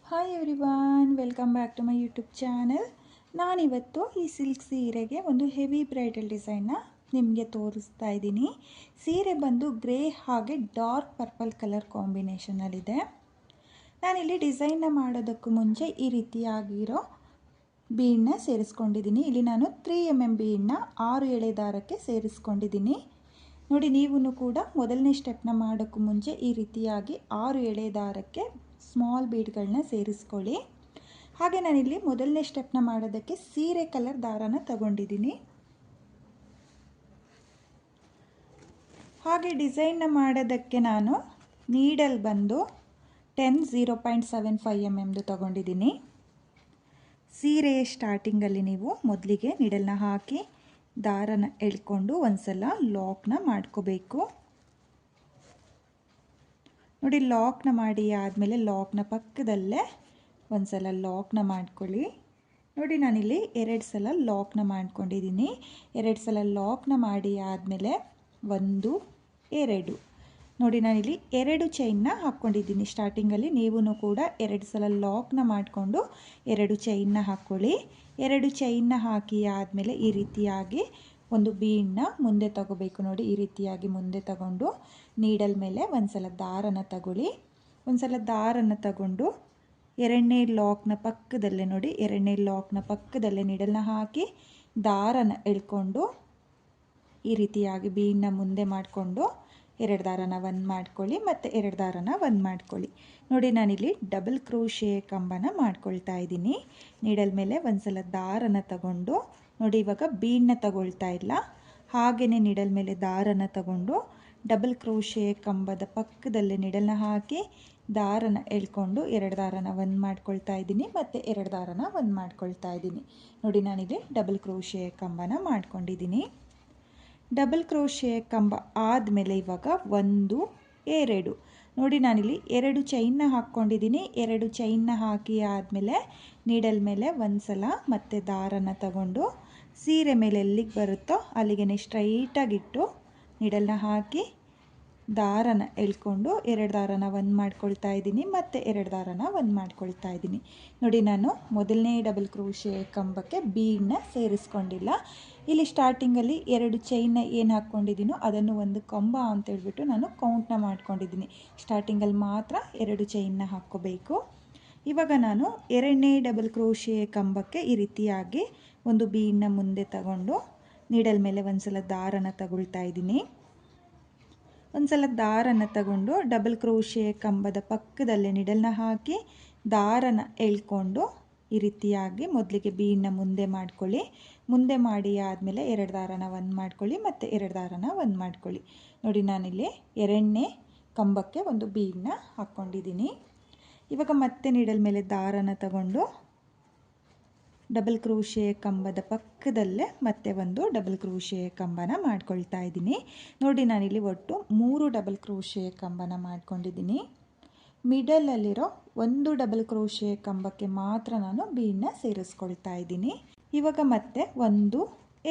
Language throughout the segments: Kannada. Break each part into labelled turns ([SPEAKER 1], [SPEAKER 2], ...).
[SPEAKER 1] Hi everyone, welcome back to my YouTube channel. ನಾನಿವತ್ತು ಈ ಸಿಲ್ಕ್ ಸೀರೆಗೆ ಒಂದು ಹೆವಿ ಬ್ರೈಡಲ್ ಡಿಸೈನ್ನ ನಿಮಗೆ ತೋರಿಸ್ತಾ ಇದ್ದೀನಿ. ಸೀರೆ ಬಂದು ಗ್ರೇ ಹಾಗೆ ಡಾರ್ಕ್ ಪರ್ಪಲ್ ಕಲರ್ ಕಾಂಬಿನೇಷನಲ್ಲಿದೆ. ನಾನಿಲ್ಲಿ ಡಿಸೈನ್ನ ಮಾಡೋದಕ್ಕೂ ಮುಂಚೆ ಈ ರೀತಿಯಾಗಿರೋ ಬೀಡನ್ನ ಸೇರಿಸ್ಕೊಂಡಿದ್ದೀನಿ. ಇಲ್ಲಿ ನಾನು 3mm ಬೀಡನ್ನ 6 ಎಳೆ ದಾರಕ್ಕೆ ಸೇರಿಸ್ಕೊಂಡಿದ್ದೀನಿ. ನೋಡಿ, ನೀವು ಕೂಡ ಮೊದಲನೇ ಸ್ಟೆಪ್ನ ಮಾಡೋಕ್ಕೂ ಮುಂಚೆ ಈ ರೀತಿಯಾಗಿ 6 ಎಳೆ ದಾರಕ್ಕೆ ಸ್ಮಾಲ್ ಬೀಡ್ಗಳನ್ನ ಸೇರಿಸ್ಕೊಳ್ಳಿ. ಹಾಗೆ ನಾನಿಲ್ಲಿ ಮೊದಲನೇ ಸ್ಟೆಪ್ನ ಮಾಡೋದಕ್ಕೆ ಸೀರೆ ಕಲರ್ ದಾರನ ತಗೊಂಡಿದ್ದೀನಿ. ಹಾಗೆ ಡಿಸೈನ್ನ ಮಾಡೋದಕ್ಕೆ ನಾನು ನೀಡಲ್ ಬಂದು 0.75 mm ತಗೊಂಡಿದ್ದೀನಿ. ಸೀರೆಯ ಸ್ಟಾರ್ಟಿಂಗಲ್ಲಿ ನೀವು ಮೊದಲಿಗೆ ನೀಡಲ್ನ ಹಾಕಿ ದಾರನ ಎಳ್ಕೊಂಡು ಒಂದ್ಸಲ ಲಾಕ್ನ ಮಾಡ್ಕೋಬೇಕು. ನೋಡಿ, ಲಾಕ್ನ ಮಾಡಿ ಆದಮೇಲೆ ಲಾಕ್ನ ಪಕ್ಕದಲ್ಲೇ ಒಂದ್ಸಲ ಲಾಕ್ನ ಮಾಡ್ಕೊಳ್ಳಿ. ನೋಡಿ, ನಾನಿಲ್ಲಿ 2 ಸಲ ಲಾಕ್ನ ಮಾಡ್ಕೊಂಡಿದ್ದೀನಿ. 2 ಸಲ ಲಾಕ್ನ ಮಾಡಿ ಆದಮೇಲೆ 1 2 ನೋಡಿ, ನಾನಿಲ್ಲಿ 2 ಚೈನ್ನ ಹಾಕ್ಕೊಂಡಿದ್ದೀನಿ. ಸ್ಟಾರ್ಟಿಂಗಲ್ಲಿ ನೀವು ಕೂಡ 2 ಸಲ ಲಾಕ್ನ ಮಾಡಿಕೊಂಡು 2 ಚೈನ್ನ ಹಾಕ್ಕೊಳ್ಳಿ. 2 ಚೈನ್ನ ಹಾಕಿ ಆದಮೇಲೆ ಈ ರೀತಿಯಾಗಿ ಒಂದು ಬೀಡನ್ನ ಮುಂದೆ ತಗೋಬೇಕು. ನೋಡಿ, ಈ ರೀತಿಯಾಗಿ ಮುಂದೆ ತಗೊಂಡು ನೀಡಲ್ ಮೇಲೆ ಒಂದ್ಸಲ ದಾರನ ತಗೊಳ್ಳಿ. ಒಂದ್ಸಲ ದಾರನ ತಗೊಂಡು 2ನೇ ಲಾಕ್ನ ಪಕ್ಕದಲ್ಲೇ ನೋಡಿ, 2ನೇ ಲಾಕ್ನ ಪಕ್ಕದಲ್ಲೇ ನೀಡಲ್ನ ಹಾಕಿ ದಾರನ ಎಳ್ಕೊಂಡು ಈ ರೀತಿಯಾಗಿ ಬೀಡನ್ನ ಮುಂದೆ ಮಾಡಿಕೊಂಡು 2 ದಾರನ 1 ಮಾಡ್ಕೊಳ್ಳಿ, ಮತ್ತು 2 ದಾರನ 1 ಮಾಡ್ಕೊಳ್ಳಿ. ನೋಡಿ, ನಾನಿಲ್ಲಿ ಡಬಲ್ ಕ್ರೋಶೆ ಕಂಬನ ಮಾಡ್ಕೊಳ್ತಾ ಇದ್ದೀನಿ. ನೀಡಲ್ ಮೇಲೆ ಒಂದ್ಸಲ ದಾರನ ತಗೊಂಡು ನೋಡಿ, ಇವಾಗ ಬೀಡನ್ನ ತಗೊಳ್ತಾ ಇಲ್ಲ, ಹಾಗೆಯೇ ನೀಡಲ್ ಮೇಲೆ ದಾರನ ತಗೊಂಡು ಡಬಲ್ ಕ್ರೋಶೆ ಕಂಬದ ಪಕ್ಕದಲ್ಲೇ ನೀಡಲ್ನ ಹಾಕಿ ದಾರನ ಎಳ್ಕೊಂಡು 2 ದಾರನ 1 ಮಾಡ್ಕೊಳ್ತಾ ಇದ್ದೀನಿ, ಮತ್ತು 2 ದಾರನ 1 ಮಾಡ್ಕೊಳ್ತಾ ಇದ್ದೀನಿ. ನೋಡಿ, ನಾನಿಲ್ಲಿ ಡಬಲ್ ಕ್ರೋಶೆ ಕಂಬನ ಮಾಡ್ಕೊಂಡಿದ್ದೀನಿ. ಡಬಲ್ ಕ್ರೋಶೆ ಕಂಬ ಆದಮೇಲೆ ಇವಾಗ 1 2 ನೋಡಿ, ನಾನಿಲ್ಲಿ 2 ಚೈನ್ನ ಹಾಕ್ಕೊಂಡಿದ್ದೀನಿ. 2 ಚೈನ್ನ ಹಾಕಿ ಆದಮೇಲೆ ನೀಡಲ್ ಮೇಲೆ ಒಂದ್ಸಲ ಮತ್ತೆ ದಾರನ ತಗೊಂಡು ಸೀರೆ ಮೇಲೆ ಎಲ್ಲಿಗೆ ಬರುತ್ತೋ ಅಲ್ಲಿಗೆ ಸ್ಟ್ರೈಟಾಗಿಟ್ಟು ನೀಡಲ್ನ ಹಾಕಿ ದಾರನ ಎಳ್ಕೊಂಡು 2 ದಾರನ 1 ಮಾಡ್ಕೊಳ್ತಾ ಇದ್ದೀನಿ, ಮತ್ತು 2 ದಾರನ 1 ಮಾಡ್ಕೊಳ್ತಾ ಇದ್ದೀನಿ. ನೋಡಿ, ನಾನು ಮೊದಲನೇ ಡಬಲ್ ಕ್ರೋಶೆ ಕಂಬಕ್ಕೆ ಬೀಡನ್ನ ಸೇರಿಸ್ಕೊಂಡಿಲ್ಲ. ಇಲ್ಲಿ ಸ್ಟಾರ್ಟಿಂಗಲ್ಲಿ 2 ಚೈನ್ನ ಏನು ಹಾಕ್ಕೊಂಡಿದ್ದೀನೋ ಅದನ್ನು ಒಂದು ಕಂಬ ಅಂತೇಳ್ಬಿಟ್ಟು ನಾನು ಕೌಂಟ್ನ ಮಾಡ್ಕೊಂಡಿದ್ದೀನಿ. ಸ್ಟಾರ್ಟಿಂಗಲ್ಲಿ ಮಾತ್ರ 2 ಚೈನ್ನ ಹಾಕ್ಕೋಬೇಕು. ಇವಾಗ ನಾನು 2ನೇ ಡಬಲ್ ಕ್ರೋಶೆ ಕಂಬಕ್ಕೆ ಈ ರೀತಿಯಾಗಿ ಒಂದು ಬೀಡನ್ನ ಮುಂದೆ ತಗೊಂಡು ನೀಡಲ್ ಮೇಲೆ ಒಂದ್ಸಲ ದಾರನ ತಗೊಳ್ತಾ ಇದ್ದೀನಿ. ಒಂದ್ಸಲ ದಾರನ ತಗೊಂಡು ಡಬಲ್ ಕ್ರೋಶೆ ಕಂಬದ ಪಕ್ಕದಲ್ಲೇ ನೀಡಲ್ನ ಹಾಕಿ ದಾರನ ಎಳ್ಕೊಂಡು ಈ ರೀತಿಯಾಗಿ ಮೊದಲಿಗೆ ಬೀಡನ್ನ ಮುಂದೆ ಮಾಡ್ಕೊಳ್ಳಿ. ಮುಂದೆ ಮಾಡಿ ಆದಮೇಲೆ 2 ದಾರನ 1 ಮಾಡ್ಕೊಳ್ಳಿ, ಮತ್ತು 2 ದಾರನ 1 ಮಾಡ್ಕೊಳ್ಳಿ. ನೋಡಿ, ನಾನಿಲ್ಲಿ 2ನೇ ಕಂಬಕ್ಕೆ ಒಂದು ಬೀಡನ್ನ ಹಾಕ್ಕೊಂಡಿದ್ದೀನಿ. ಇವಾಗ ಮತ್ತೆ ನೀಡಲ್ ಮೇಲೆ ದಾರನ ತಗೊಂಡು ಡಬಲ್ ಕ್ರೋಶೆ ಕಂಬದ ಪಕ್ಕದಲ್ಲೇ ಮತ್ತೆ ಒಂದು ಡಬಲ್ ಕ್ರೋಶೆ ಕಂಬನ ಮಾಡ್ಕೊಳ್ತಾ ಇದ್ದೀನಿ. ನೋಡಿ, ನಾನಿಲ್ಲಿ ಒಟ್ಟು 3 ಡಬಲ್ ಕ್ರೋಶೆ ಕಂಬನ ಮಾಡ್ಕೊಂಡಿದ್ದೀನಿ. ಮಿಡಲಲ್ಲಿರೋ 1 ಡಬಲ್ ಕ್ರೋಶೆ ಕಂಬಕ್ಕೆ ಮಾತ್ರ ನಾನು ಬೀಡನ್ನ ಸೇರಿಸ್ಕೊಳ್ತಾ ಇದ್ದೀನಿ. ಇವಾಗ ಮತ್ತೆ 1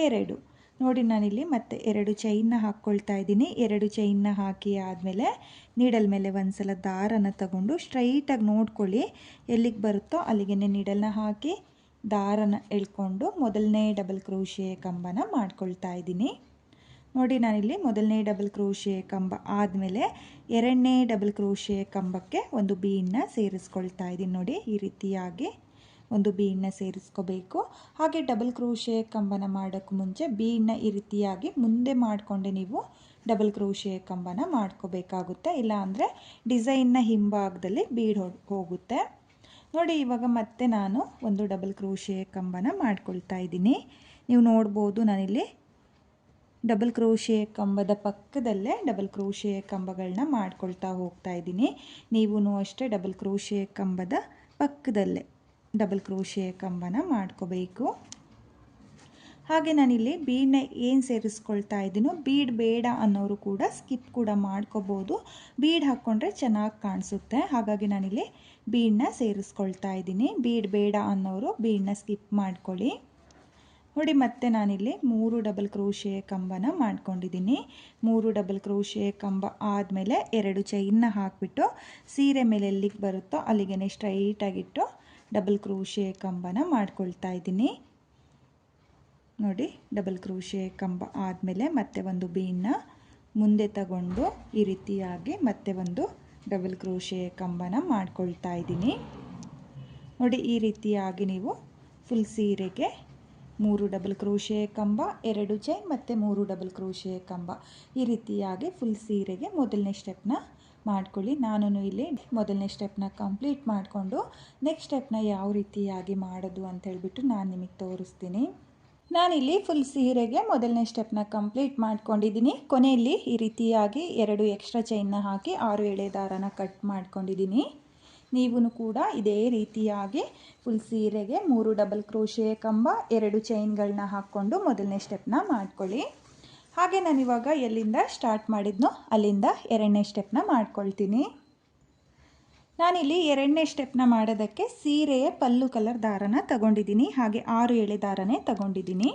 [SPEAKER 1] 2 ನೋಡಿ, ನಾನಿಲ್ಲಿ ಮತ್ತೆ 2 ಚೈನ್ನ ಹಾಕ್ಕೊಳ್ತಾ ಇದ್ದೀನಿ. 2 ಚೈನ್ನ ಹಾಕಿ ಆದಮೇಲೆ ನೀಡಲ್ ಮೇಲೆ ಒಂದ್ಸಲ ದಾರನ ತಗೊಂಡು ಸ್ಟ್ರೈಟಾಗಿ ನೋಡ್ಕೊಳ್ಳಿ, ಎಲ್ಲಿಗೆ ಬರುತ್ತೋ ಅಲ್ಲಿಗೆ ನೀಡಲ್ನ ಹಾಕಿ ದಾರನ ಎಳ್ಕೊಂಡು ಮೊದಲನೇ ಡಬಲ್ ಕ್ರೋಶೆ ಕಂಬನ ಮಾಡ್ಕೊಳ್ತಾ ಇದ್ದೀನಿ. ನೋಡಿ, ನಾನಿಲ್ಲಿ ಮೊದಲನೇ ಡಬಲ್ ಕ್ರೋಶೆ ಕಂಬ ಆದಮೇಲೆ 2ನೇ ಡಬಲ್ ಕ್ರೋಶೆ ಕಂಬಕ್ಕೆ ಒಂದು ಬೀಡನ್ನ ಸೇರಿಸ್ಕೊಳ್ತಾ ಇದ್ದೀನಿ. ನೋಡಿ, ಈ ರೀತಿಯಾಗಿ ಒಂದು ಬೀಡನ್ನ ಸೇರಿಸ್ಕೋಬೇಕು. ಹಾಗೆ ಡಬಲ್ ಕ್ರೋಶೆ ಕಂಬನ ಮಾಡೋಕ್ಕೆ ಮುಂಚೆ ಬೀಡನ್ನ ಈ ರೀತಿಯಾಗಿ ಮುಂದೆ ಮಾಡಿಕೊಂಡೆ ನೀವು ಡಬಲ್ ಕ್ರೋಶೆ ಕಂಬನ ಮಾಡ್ಕೋಬೇಕಾಗುತ್ತೆ, ಇಲ್ಲ ಅಂದರೆ ಡಿಸೈನ್ನ ಹಿಂಭಾಗದಲ್ಲಿ ಬೀಡ್ ಹೋಗುತ್ತೆ. ನೋಡಿ, ಇವಾಗ ಮತ್ತೆ ನಾನು ಒಂದು ಡಬಲ್ ಕ್ರೋಶೆ ಕಂಬನ ಮಾಡ್ಕೊಳ್ತಾ ಇದ್ದೀನಿ. ನೀವು ನೋಡ್ಬೋದು, ನಾನಿಲ್ಲಿ ಡಬಲ್ ಕ್ರೋಶೆ ಕಂಬದ ಪಕ್ಕದಲ್ಲೇ ಡಬಲ್ ಕ್ರೋಶೆ ಕಂಬಗಳನ್ನ ಮಾಡ್ಕೊಳ್ತಾ ಹೋಗ್ತಾ ಇದ್ದೀನಿ. ನೀವು ಅಷ್ಟೇ ಡಬಲ್ ಕ್ರೋಶೆ ಕಂಬದ ಪಕ್ಕದಲ್ಲೇ ಡಬಲ್ ಕ್ರೋಶೆ ಕಂಬನ ಮಾಡ್ಕೋಬೇಕು. ಹಾಗೆ ನಾನಿಲ್ಲಿ ಬೀಡನ್ನ ಏನು ಸೇರಿಸ್ಕೊಳ್ತಾ ಇದ್ದೀನೋ, ಬೀಡ್ ಬೇಡ ಅನ್ನೋರು ಕೂಡ ಸ್ಕಿಪ್ ಕೂಡ ಮಾಡ್ಕೋಬೋದು. ಬೀಡ್ ಹಾಕ್ಕೊಂಡ್ರೆ ಚೆನ್ನಾಗಿ ಕಾಣಿಸುತ್ತೆ, ಹಾಗಾಗಿ ನಾನಿಲ್ಲಿ ಬೀಡನ್ನ ಸೇರಿಸ್ಕೊಳ್ತಾ ಇದ್ದೀನಿ. ಬೀಡ್ ಬೇಡ ಅನ್ನೋರು ಬೀಡನ್ನ ಸ್ಕಿಪ್ ಮಾಡ್ಕೊಳ್ಳಿ. ನೋಡಿ ಮತ್ತೆ ನಾನಿಲ್ಲಿ 3 ಡಬಲ್ ಕ್ರೋಶೆ ಕಂಬನ ಮಾಡ್ಕೊಂಡಿದ್ದೀನಿ. 3 ಡಬಲ್ ಕ್ರೋಶೆ ಕಂಬ ಆದಮೇಲೆ 2 ಚೈನ್ನ ಹಾಕಿಬಿಟ್ಟು ಸೀರೆ ಮೇಲೆ ಎಲ್ಲಿಗೆ ಬರುತ್ತೋ ಅಲ್ಲಿಗೆ ಸ್ಟ್ರೈಟಾಗಿಟ್ಟು ಡಬಲ್ ಕ್ರೋಶೆ ಕಂಬನ ಮಾಡ್ಕೊಳ್ತಾ ಇದ್ದೀನಿ. ನೋಡಿ ಡಬಲ್ ಕ್ರೋಶೆ ಕಂಬ ಆದಮೇಲೆ ಮತ್ತೆ ಒಂದು ಬೀನ್ನ ಮುಂದೆ ತಗೊಂಡು ಈ ರೀತಿಯಾಗಿ ಮತ್ತೆ ಒಂದು ಡಬಲ್ ಕ್ರೋಶೆ ಕಂಬನ ಮಾಡ್ಕೊಳ್ತಾ ಇದ್ದೀನಿ. ನೋಡಿ ಈ ರೀತಿಯಾಗಿ ನೀವು ಫುಲ್ ಸೀರೆಗೆ 3 ಡಬಲ್ ಕ್ರೋಶೆ ಕಂಬ, 2 ಚೈನ್ ಮತ್ತು 3 ಡಬಲ್ ಕ್ರೋಶೆ ಕಂಬ ಈ ರೀತಿಯಾಗಿ ಫುಲ್ ಸೀರೆಗೆ ಮೊದಲನೇ ಸ್ಟೆಪ್ನ ಮಾಡ್ಕೊಳ್ಳಿ. ನಾನು ಇಲ್ಲಿ ಮೊದಲನೇ ಸ್ಟೆಪ್ನ ಕಂಪ್ಲೀಟ್ ಮಾಡಿಕೊಂಡು ನೆಕ್ಸ್ಟ್ ಸ್ಟೆಪ್ನ ಯಾವ ರೀತಿಯಾಗಿ ಮಾಡೋದು ಅಂತ ಹೇಳ್ಬಿಟ್ಟು ನಾನು ನಿಮಗೆ ತೋರಿಸ್ತೀನಿ. ನಾನಿಲ್ಲಿ ಫುಲ್ ಸೀರೆಗೆ ಮೊದಲನೇ ಸ್ಟೆಪ್ನ ಕಂಪ್ಲೀಟ್ ಮಾಡ್ಕೊಂಡಿದ್ದೀನಿ. ಕೊನೆಯಲ್ಲಿ ಈ ರೀತಿಯಾಗಿ 2 ಎಕ್ಸ್ಟ್ರಾ ಚೈನ್ನ ಹಾಕಿ 6 ಎಳೆ ದಾರನ ಕಟ್ ಮಾಡ್ಕೊಂಡಿದ್ದೀನಿ. ನೀವು ಕೂಡ ಇದೇ ರೀತಿಯಾಗಿ ಫುಲ್ ಸೀರೆಗೆ 3 ಡಬಲ್ ಕ್ರೋಶೆ ಕಂಬ, 2 ಚೈನ್ಗಳನ್ನ ಹಾಕ್ಕೊಂಡು ಮೊದಲನೇ ಸ್ಟೆಪ್ನ ಮಾಡ್ಕೊಳ್ಳಿ. ಹಾಗೆ ನಾನಿವಾಗ ಎಲ್ಲಿಂದ ಸ್ಟಾರ್ಟ್ ಮಾಡಿದ್ನೋ ಅಲ್ಲಿಂದ 2ನೇ ಸ್ಟೆಪ್ನ ಮಾಡ್ಕೊಳ್ತೀನಿ. ನಾನಿಲ್ಲಿ 2ನೇ ಸ್ಟೆಪ್ನ ಮಾಡೋದಕ್ಕೆ ಸೀರೆಯ ಪಲ್ಲು ಕಲರ್ ದಾರನ ತಗೊಂಡಿದ್ದೀನಿ. ಹಾಗೆ 6 ಎಳೆ ದಾರನೇ ತಗೊಂಡಿದ್ದೀನಿ.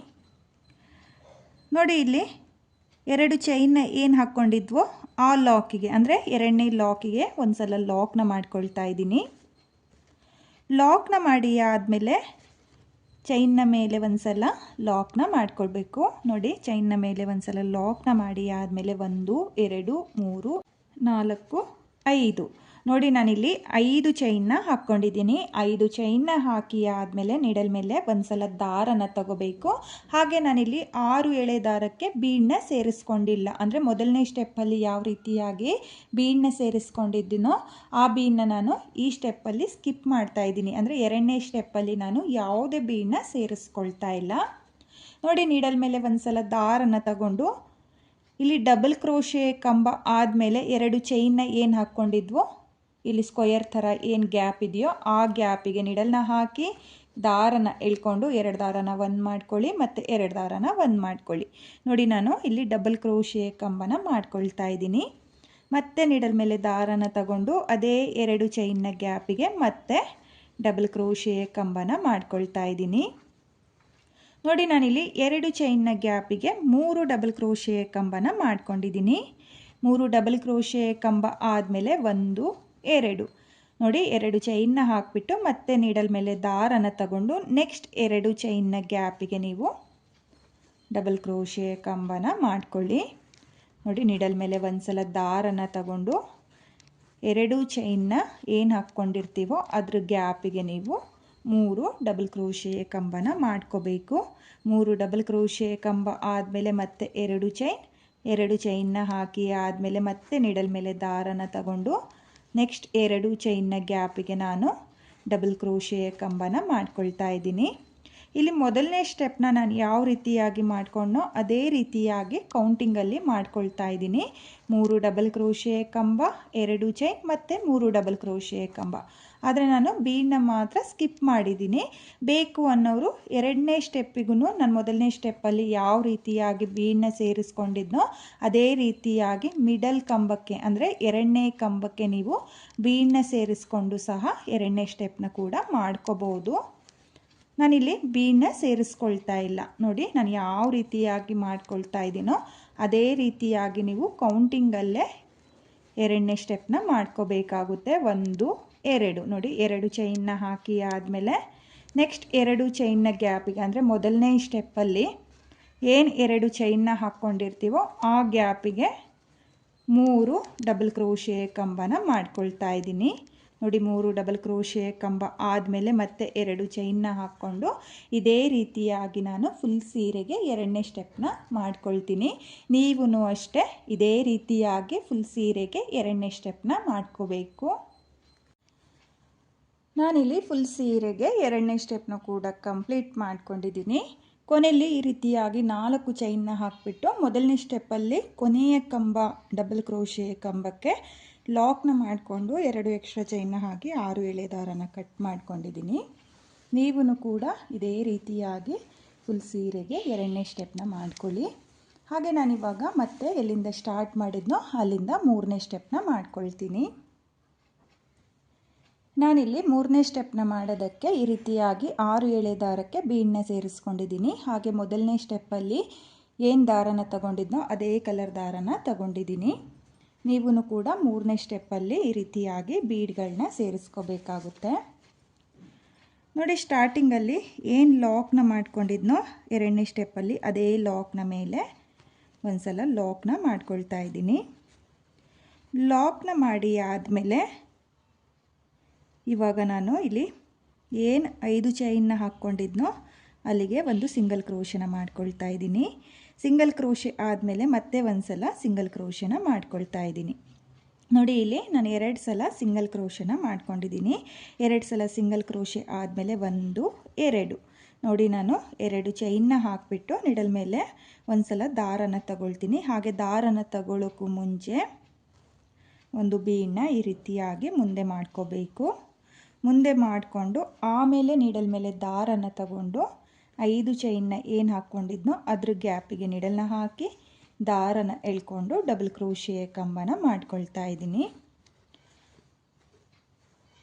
[SPEAKER 1] ನೋಡಿ ಇಲ್ಲಿ 2 ಚೈನ್ನ ಏನು ಹಾಕ್ಕೊಂಡಿದ್ವೋ ಆ ಲಾಕಿಗೆ ಅಂದರೆ 2ನೇ ಲಾಕಿಗೆ ಒಂದು ಸಲ ಲಾಕ್ನ ಮಾಡ್ಕೊಳ್ತಾ ಇದ್ದೀನಿ. ಲಾಕ್ನ ಮಾಡಿ ಆದಮೇಲೆ ಚೈನ್ನ ಮೇಲೆ ಒಂದು ಸಲ ಲಾಕ್ನ ಮಾಡ್ಕೊಳ್ಬೇಕು. ನೋಡಿ ಚೈನ್ನ ಮೇಲೆ ಒಂದು ಸಲ ಲಾಕ್ನ ಮಾಡಿ ಆದಮೇಲೆ 1 2 3 4 5 ನೋಡಿ ನಾನಿಲ್ಲಿ 5 ಚೈನ್ನ ಹಾಕ್ಕೊಂಡಿದ್ದೀನಿ. 5 ಚೈನ್ನ ಹಾಕಿ ಆದಮೇಲೆ ನೀಡಲ್ ಮೇಲೆ ಒಂದು ಸಲ ದಾರನ ತಗೋಬೇಕು. ಹಾಗೆ ನಾನಿಲ್ಲಿ 6 ಎಳೆ ದಾರಕ್ಕೆ ಬೀಡನ್ನ ಸೇರಿಸ್ಕೊಂಡಿಲ್ಲ. ಅಂದರೆ ಮೊದಲನೇ ಸ್ಟೆಪ್ಪಲ್ಲಿ ಯಾವ ರೀತಿಯಾಗಿ ಬೀಡನ್ನ ಸೇರಿಸ್ಕೊಂಡಿದ್ದೀನೋ ಆ ಬೀಡನ್ನ ನಾನು ಈ ಸ್ಟೆಪ್ಪಲ್ಲಿ ಸ್ಕಿಪ್ ಮಾಡ್ತಾ ಇದ್ದೀನಿ. ಅಂದರೆ 2ನೇ ಸ್ಟೆಪ್ಪಲ್ಲಿ ನಾನು ಯಾವುದೇ ಬೀಡನ್ನ ಸೇರಿಸ್ಕೊಳ್ತಾ ಇಲ್ಲ. ನೋಡಿ ನೀಡಲ್ ಮೇಲೆ ಒಂದು ಸಲ ದಾರನ ತಗೊಂಡು ಇಲ್ಲಿ ಡಬಲ್ ಕ್ರೋಶೆ ಕಂಬ ಆದಮೇಲೆ 2 ಚೈನ್ನ ಏನು ಹಾಕ್ಕೊಂಡಿದ್ವೋ ಇಲ್ಲಿ ಸ್ಕ್ವಯರ್ ಥರ ಏನು ಗ್ಯಾಪ್ ಇದೆಯೋ ಆ ಗ್ಯಾಪಿಗೆ ನೀಡಲ್ನ ಹಾಕಿ ದಾರನ ಎಳ್ಕೊಂಡು 2 ದಾರನ 1 ಮಾಡ್ಕೊಳ್ಳಿ ಮತ್ತು 2 ದಾರನ 1 ಮಾಡ್ಕೊಳ್ಳಿ. ನೋಡಿ ನಾನು ಇಲ್ಲಿ ಡಬಲ್ ಕ್ರೋಶೆ ಕಂಬನ ಮಾಡ್ಕೊಳ್ತಾ ಇದ್ದೀನಿ. ಮತ್ತೆ ನೀಡಲ್ ಮೇಲೆ ದಾರನ ತಗೊಂಡು ಅದೇ 2 ಚೈನ್ನ ಗ್ಯಾಪಿಗೆ ಮತ್ತೆ ಡಬಲ್ ಕ್ರೋಶೆ ಕಂಬನ ಮಾಡ್ಕೊಳ್ತಾ ಇದ್ದೀನಿ. ನೋಡಿ ನಾನಿಲ್ಲಿ 2 ಚೈನ್ನ ಗ್ಯಾಪಿಗೆ 3 ಡಬಲ್ ಕ್ರೋಶೆ ಕಂಬನ ಮಾಡ್ಕೊಂಡಿದ್ದೀನಿ. 3 ಡಬಲ್ ಕ್ರೋಶೆ ಕಂಬ ಆದಮೇಲೆ 1 2 ನೋಡಿ 2 ಚೈನ್ನ ಹಾಕಿಬಿಟ್ಟು ಮತ್ತೆ ನೀಡಲ್ ಮೇಲೆ ದಾರನ ತಗೊಂಡು ನೆಕ್ಸ್ಟ್ 2 ಚೈನ್ನ ಗ್ಯಾಪಿಗೆ ನೀವು ಡಬಲ್ ಕ್ರೋಶೆ ಕಂಬನ ಮಾಡ್ಕೊಳ್ಳಿ. ನೋಡಿ ನೀಡಲ್ ಮೇಲೆ ಒಂದು ಸಲ ದಾರನ ತಗೊಂಡು 2 ಚೈನ್ನ ಏನು ಹಾಕ್ಕೊಂಡಿರ್ತೀವೋ ಅದ್ರ ಗ್ಯಾಪಿಗೆ ನೀವು 3 ಡಬಲ್ ಕ್ರೋಶೆ ಕಂಬನ ಮಾಡ್ಕೋಬೇಕು. 3 ಡಬಲ್ ಕ್ರೋಶೆ ಕಂಬ ಆದಮೇಲೆ ಮತ್ತೆ 2 ಚೈನ್ನ ಹಾಕಿ ಆದಮೇಲೆ ಮತ್ತೆ ನೀಡಲ್ ಮೇಲೆ ದಾರನ ತಗೊಂಡು ನೆಕ್ಸ್ಟ್ 2 ಚೈನ್ನ ಗ್ಯಾಪಿಗೆ ನಾನು ಡಬಲ್ ಕ್ರೋಶೆ ಕಂಬನ ಮಾಡ್ಕೊಳ್ತಾ ಇದ್ದೀನಿ. ಇಲ್ಲಿ ಮೊದಲನೇ ಸ್ಟೆಪ್ನ ನಾನು ಯಾವ ರೀತಿಯಾಗಿ ಮಾಡ್ಕೊಂಡೋ ಅದೇ ರೀತಿಯಾಗಿ ಕೌಂಟಿಂಗಲ್ಲಿ ಮಾಡ್ಕೊಳ್ತಾ ಇದ್ದೀನಿ. 3 ಡಬಲ್ ಕ್ರೋಶೆ ಕಂಬ, 2 ಚೈನ್ ಮತ್ತು 3 ಡಬಲ್ ಕ್ರೋಶೆ ಕಂಬ. ಆದರೆ ನಾನು ಬೀಡನ್ನ ಮಾತ್ರ ಸ್ಕಿಪ್ ಮಾಡಿದ್ದೀನಿ. ಬೇಕು ಅನ್ನೋರು 2ನೇ ಸ್ಟೆಪ್ಪಿಗೂ ನಾನು ಮೊದಲನೇ ಸ್ಟೆಪ್ಪಲ್ಲಿ ಯಾವ ರೀತಿಯಾಗಿ ಬೀಡನ್ನ ಸೇರಿಸ್ಕೊಂಡಿದ್ನೋ ಅದೇ ರೀತಿಯಾಗಿ ಮಿಡಲ್ ಕಂಬಕ್ಕೆ ಅಂದರೆ 2ನೇ ಕಂಬಕ್ಕೆ ನೀವು ಬೀಡನ್ನ ಸೇರಿಸ್ಕೊಂಡು ಸಹ 2ನೇ ಸ್ಟೆಪ್ನ ಕೂಡ ಮಾಡ್ಕೋಬೋದು. ನಾನಿಲ್ಲಿ ಬೀಡನ್ನ ಸೇರಿಸ್ಕೊಳ್ತಾ ಇಲ್ಲ. ನೋಡಿ ನಾನು ಯಾವ ರೀತಿಯಾಗಿ ಮಾಡ್ಕೊಳ್ತಾ ಇದ್ದೀನೋ ಅದೇ ರೀತಿಯಾಗಿ ನೀವು ಕೌಂಟಿಂಗಲ್ಲೇ 2ನೇ ಸ್ಟೆಪ್ನ ಮಾಡ್ಕೋಬೇಕಾಗುತ್ತೆ. 1 2 ನೋಡಿ 2 ಚೈನ್ನ ಹಾಕಿ ಆದಮೇಲೆ ನೆಕ್ಸ್ಟ್ 2 ಚೈನ್ನ ಗ್ಯಾಪಿಗೆ ಅಂದರೆ ಮೊದಲನೇ ಸ್ಟೆಪ್ಪಲ್ಲಿ ಏನು 2 ಚೈನ್ನ ಹಾಕ್ಕೊಂಡಿರ್ತೀವೋ ಆ ಗ್ಯಾಪಿಗೆ 3 ಡಬಲ್ ಕ್ರೋಶೆ ಕಂಬನ ಮಾಡ್ಕೊಳ್ತಾ ಇದ್ದೀನಿ. ನೋಡಿ 3 ಡಬಲ್ ಕ್ರೋಶೆ ಕಂಬ ಆದಮೇಲೆ ಮತ್ತೆ 2 ಚೈನ್ನ ಹಾಕ್ಕೊಂಡು ಇದೇ ರೀತಿಯಾಗಿ ನಾನು ಫುಲ್ ಸೀರೆಗೆ 2ನೇ ಸ್ಟೆಪ್ನ ಮಾಡ್ಕೊಳ್ತೀನಿ. ನೀವು ಅಷ್ಟೇ ಇದೇ ರೀತಿಯಾಗಿ ಫುಲ್ ಸೀರೆಗೆ 2ನೇ ಸ್ಟೆಪ್ನ ಮಾಡ್ಕೋಬೇಕು. ನಾನಿಲ್ಲಿ ಫುಲ್ ಸೀರೆಗೆ 2ನೇ ಸ್ಟೆಪ್ನ ಕೂಡ ಕಂಪ್ಲೀಟ್ ಮಾಡ್ಕೊಂಡಿದ್ದೀನಿ. ಕೊನೆಯಲ್ಲಿ ಈ ರೀತಿಯಾಗಿ 4 ಚೈನ್ನ ಹಾಕಿಬಿಟ್ಟು ಮೊದಲನೇ ಸ್ಟೆಪ್ಪಲ್ಲಿ ಕೊನೆಯ ಕಂಬ ಡಬಲ್ ಕ್ರೋಶೆ ಕಂಬಕ್ಕೆ ಲಾಕ್ನ ಮಾಡಿಕೊಂಡು 2 ಎಕ್ಸ್ಟ್ರಾ ಚೈನ್ನ ಹಾಕಿ 6 ಎಳೆ ದಾರನ ಕಟ್ ಮಾಡ್ಕೊಂಡಿದ್ದೀನಿ. ನೀವು ಕೂಡ ಇದೇ ರೀತಿಯಾಗಿ ಫುಲ್ ಸೀರೆಗೆ 2ನೇ ಸ್ಟೆಪ್ನ ಮಾಡ್ಕೊಳ್ಳಿ. ಹಾಗೆ ನಾನಿವಾಗ ಮತ್ತೆ ಎಲ್ಲಿಂದ ಸ್ಟಾರ್ಟ್ ಮಾಡಿದ್ನೋ ಅಲ್ಲಿಂದ 3ನೇ ಸ್ಟೆಪ್ನ ಮಾಡ್ಕೊಳ್ತೀನಿ. ನಾನಿಲ್ಲಿ ಮೂರನೇ ಸ್ಟೆಪ್ನ ಮಾಡೋದಕ್ಕೆ ಈ ರೀತಿಯಾಗಿ 6 ಎಳೆ ದಾರಕ್ಕೆ ಬೀಡನ್ನ ಸೇರಿಸ್ಕೊಂಡಿದ್ದೀನಿ. ಹಾಗೆ ಮೊದಲನೇ ಸ್ಟೆಪ್ಪಲ್ಲಿ ಏನು ದಾರನ ತಗೊಂಡಿದ್ನೋ ಅದೇ ಕಲರ್ ದಾರನ ತಗೊಂಡಿದ್ದೀನಿ. ನೀವು ಕೂಡ ಮೂರನೇ ಸ್ಟೆಪ್ಪಲ್ಲಿ ಈ ರೀತಿಯಾಗಿ ಬೀಡ್ಗಳನ್ನ ಸೇರಿಸ್ಕೋಬೇಕಾಗುತ್ತೆ. ನೋಡಿ, ಸ್ಟಾರ್ಟಿಂಗಲ್ಲಿ ಏನು ಲಾಕ್ನ ಮಾಡ್ಕೊಂಡಿದ್ನೋ ಎರಡನೇ ಸ್ಟೆಪ್ಪಲ್ಲಿ ಅದೇ ಲಾಕ್ನ ಮೇಲೆ ಒಂದು ಸಲ ಲಾಕ್ನ ಮಾಡ್ಕೊಳ್ತಾ ಇದ್ದೀನಿ. ಲಾಕ್ನ ಮಾಡಿ ಆದಮೇಲೆ ಇವಾಗ ನಾನು ಇಲ್ಲಿ ಏನು 5 ಚೈನ್ನ ಹಾಕ್ಕೊಂಡಿದ್ನೋ ಅಲ್ಲಿಗೆ ಒಂದು ಸಿಂಗಲ್ ಕ್ರೋಶನ ಮಾಡ್ಕೊಳ್ತಾ ಇದ್ದೀನಿ. ಸಿಂಗಲ್ ಕ್ರೋಶೆ ಆದಮೇಲೆ ಮತ್ತೆ ಒಂದು ಸಲ ಸಿಂಗಲ್ ಕ್ರೋಶನ ಮಾಡ್ಕೊಳ್ತಾ ಇದ್ದೀನಿ. ನೋಡಿ, ಇಲ್ಲಿ ನಾನು 2 ಸಲ ಸಿಂಗಲ್ ಕ್ರೋಶನ ಮಾಡ್ಕೊಂಡಿದ್ದೀನಿ. 2 ಸಲ ಸಿಂಗಲ್ ಕ್ರೋಶೆ ಆದಮೇಲೆ 1 2 ನೋಡಿ, ನಾನು 2 ಚೈನ್ನ ಹಾಕಿಬಿಟ್ಟು ನಿಡಲ್ ಮೇಲೆ ಒಂದು ಸಲ ದಾರನ ತಗೊಳ್ತೀನಿ. ಹಾಗೆ ದಾರನ ತಗೊಳ್ಳೋಕ್ಕೂ ಮುಂಚೆ ಒಂದು ಬೀಡನ್ನ ಈ ರೀತಿಯಾಗಿ ಮುಂದೆ ಮಾಡ್ಕೋಬೇಕು. ಮುಂದೆ ಮಾಡಿಕೊಂಡು ಆಮೇಲೆ ನೀಡಲ್ ಮೇಲೆ ದಾರನ ತಗೊಂಡು 5 ಚೈನ್ನ ಏನು ಹಾಕ್ಕೊಂಡಿದ್ನೋ ಅದ್ರ ಗ್ಯಾಪಿಗೆ ನೀಡಲ್ನ ಹಾಕಿ ದಾರನ ಎಳ್ಕೊಂಡು ಡಬಲ್ ಕ್ರೋಶೆ ಕಂಬನ ಮಾಡ್ಕೊಳ್ತಾ ಇದ್ದೀನಿ.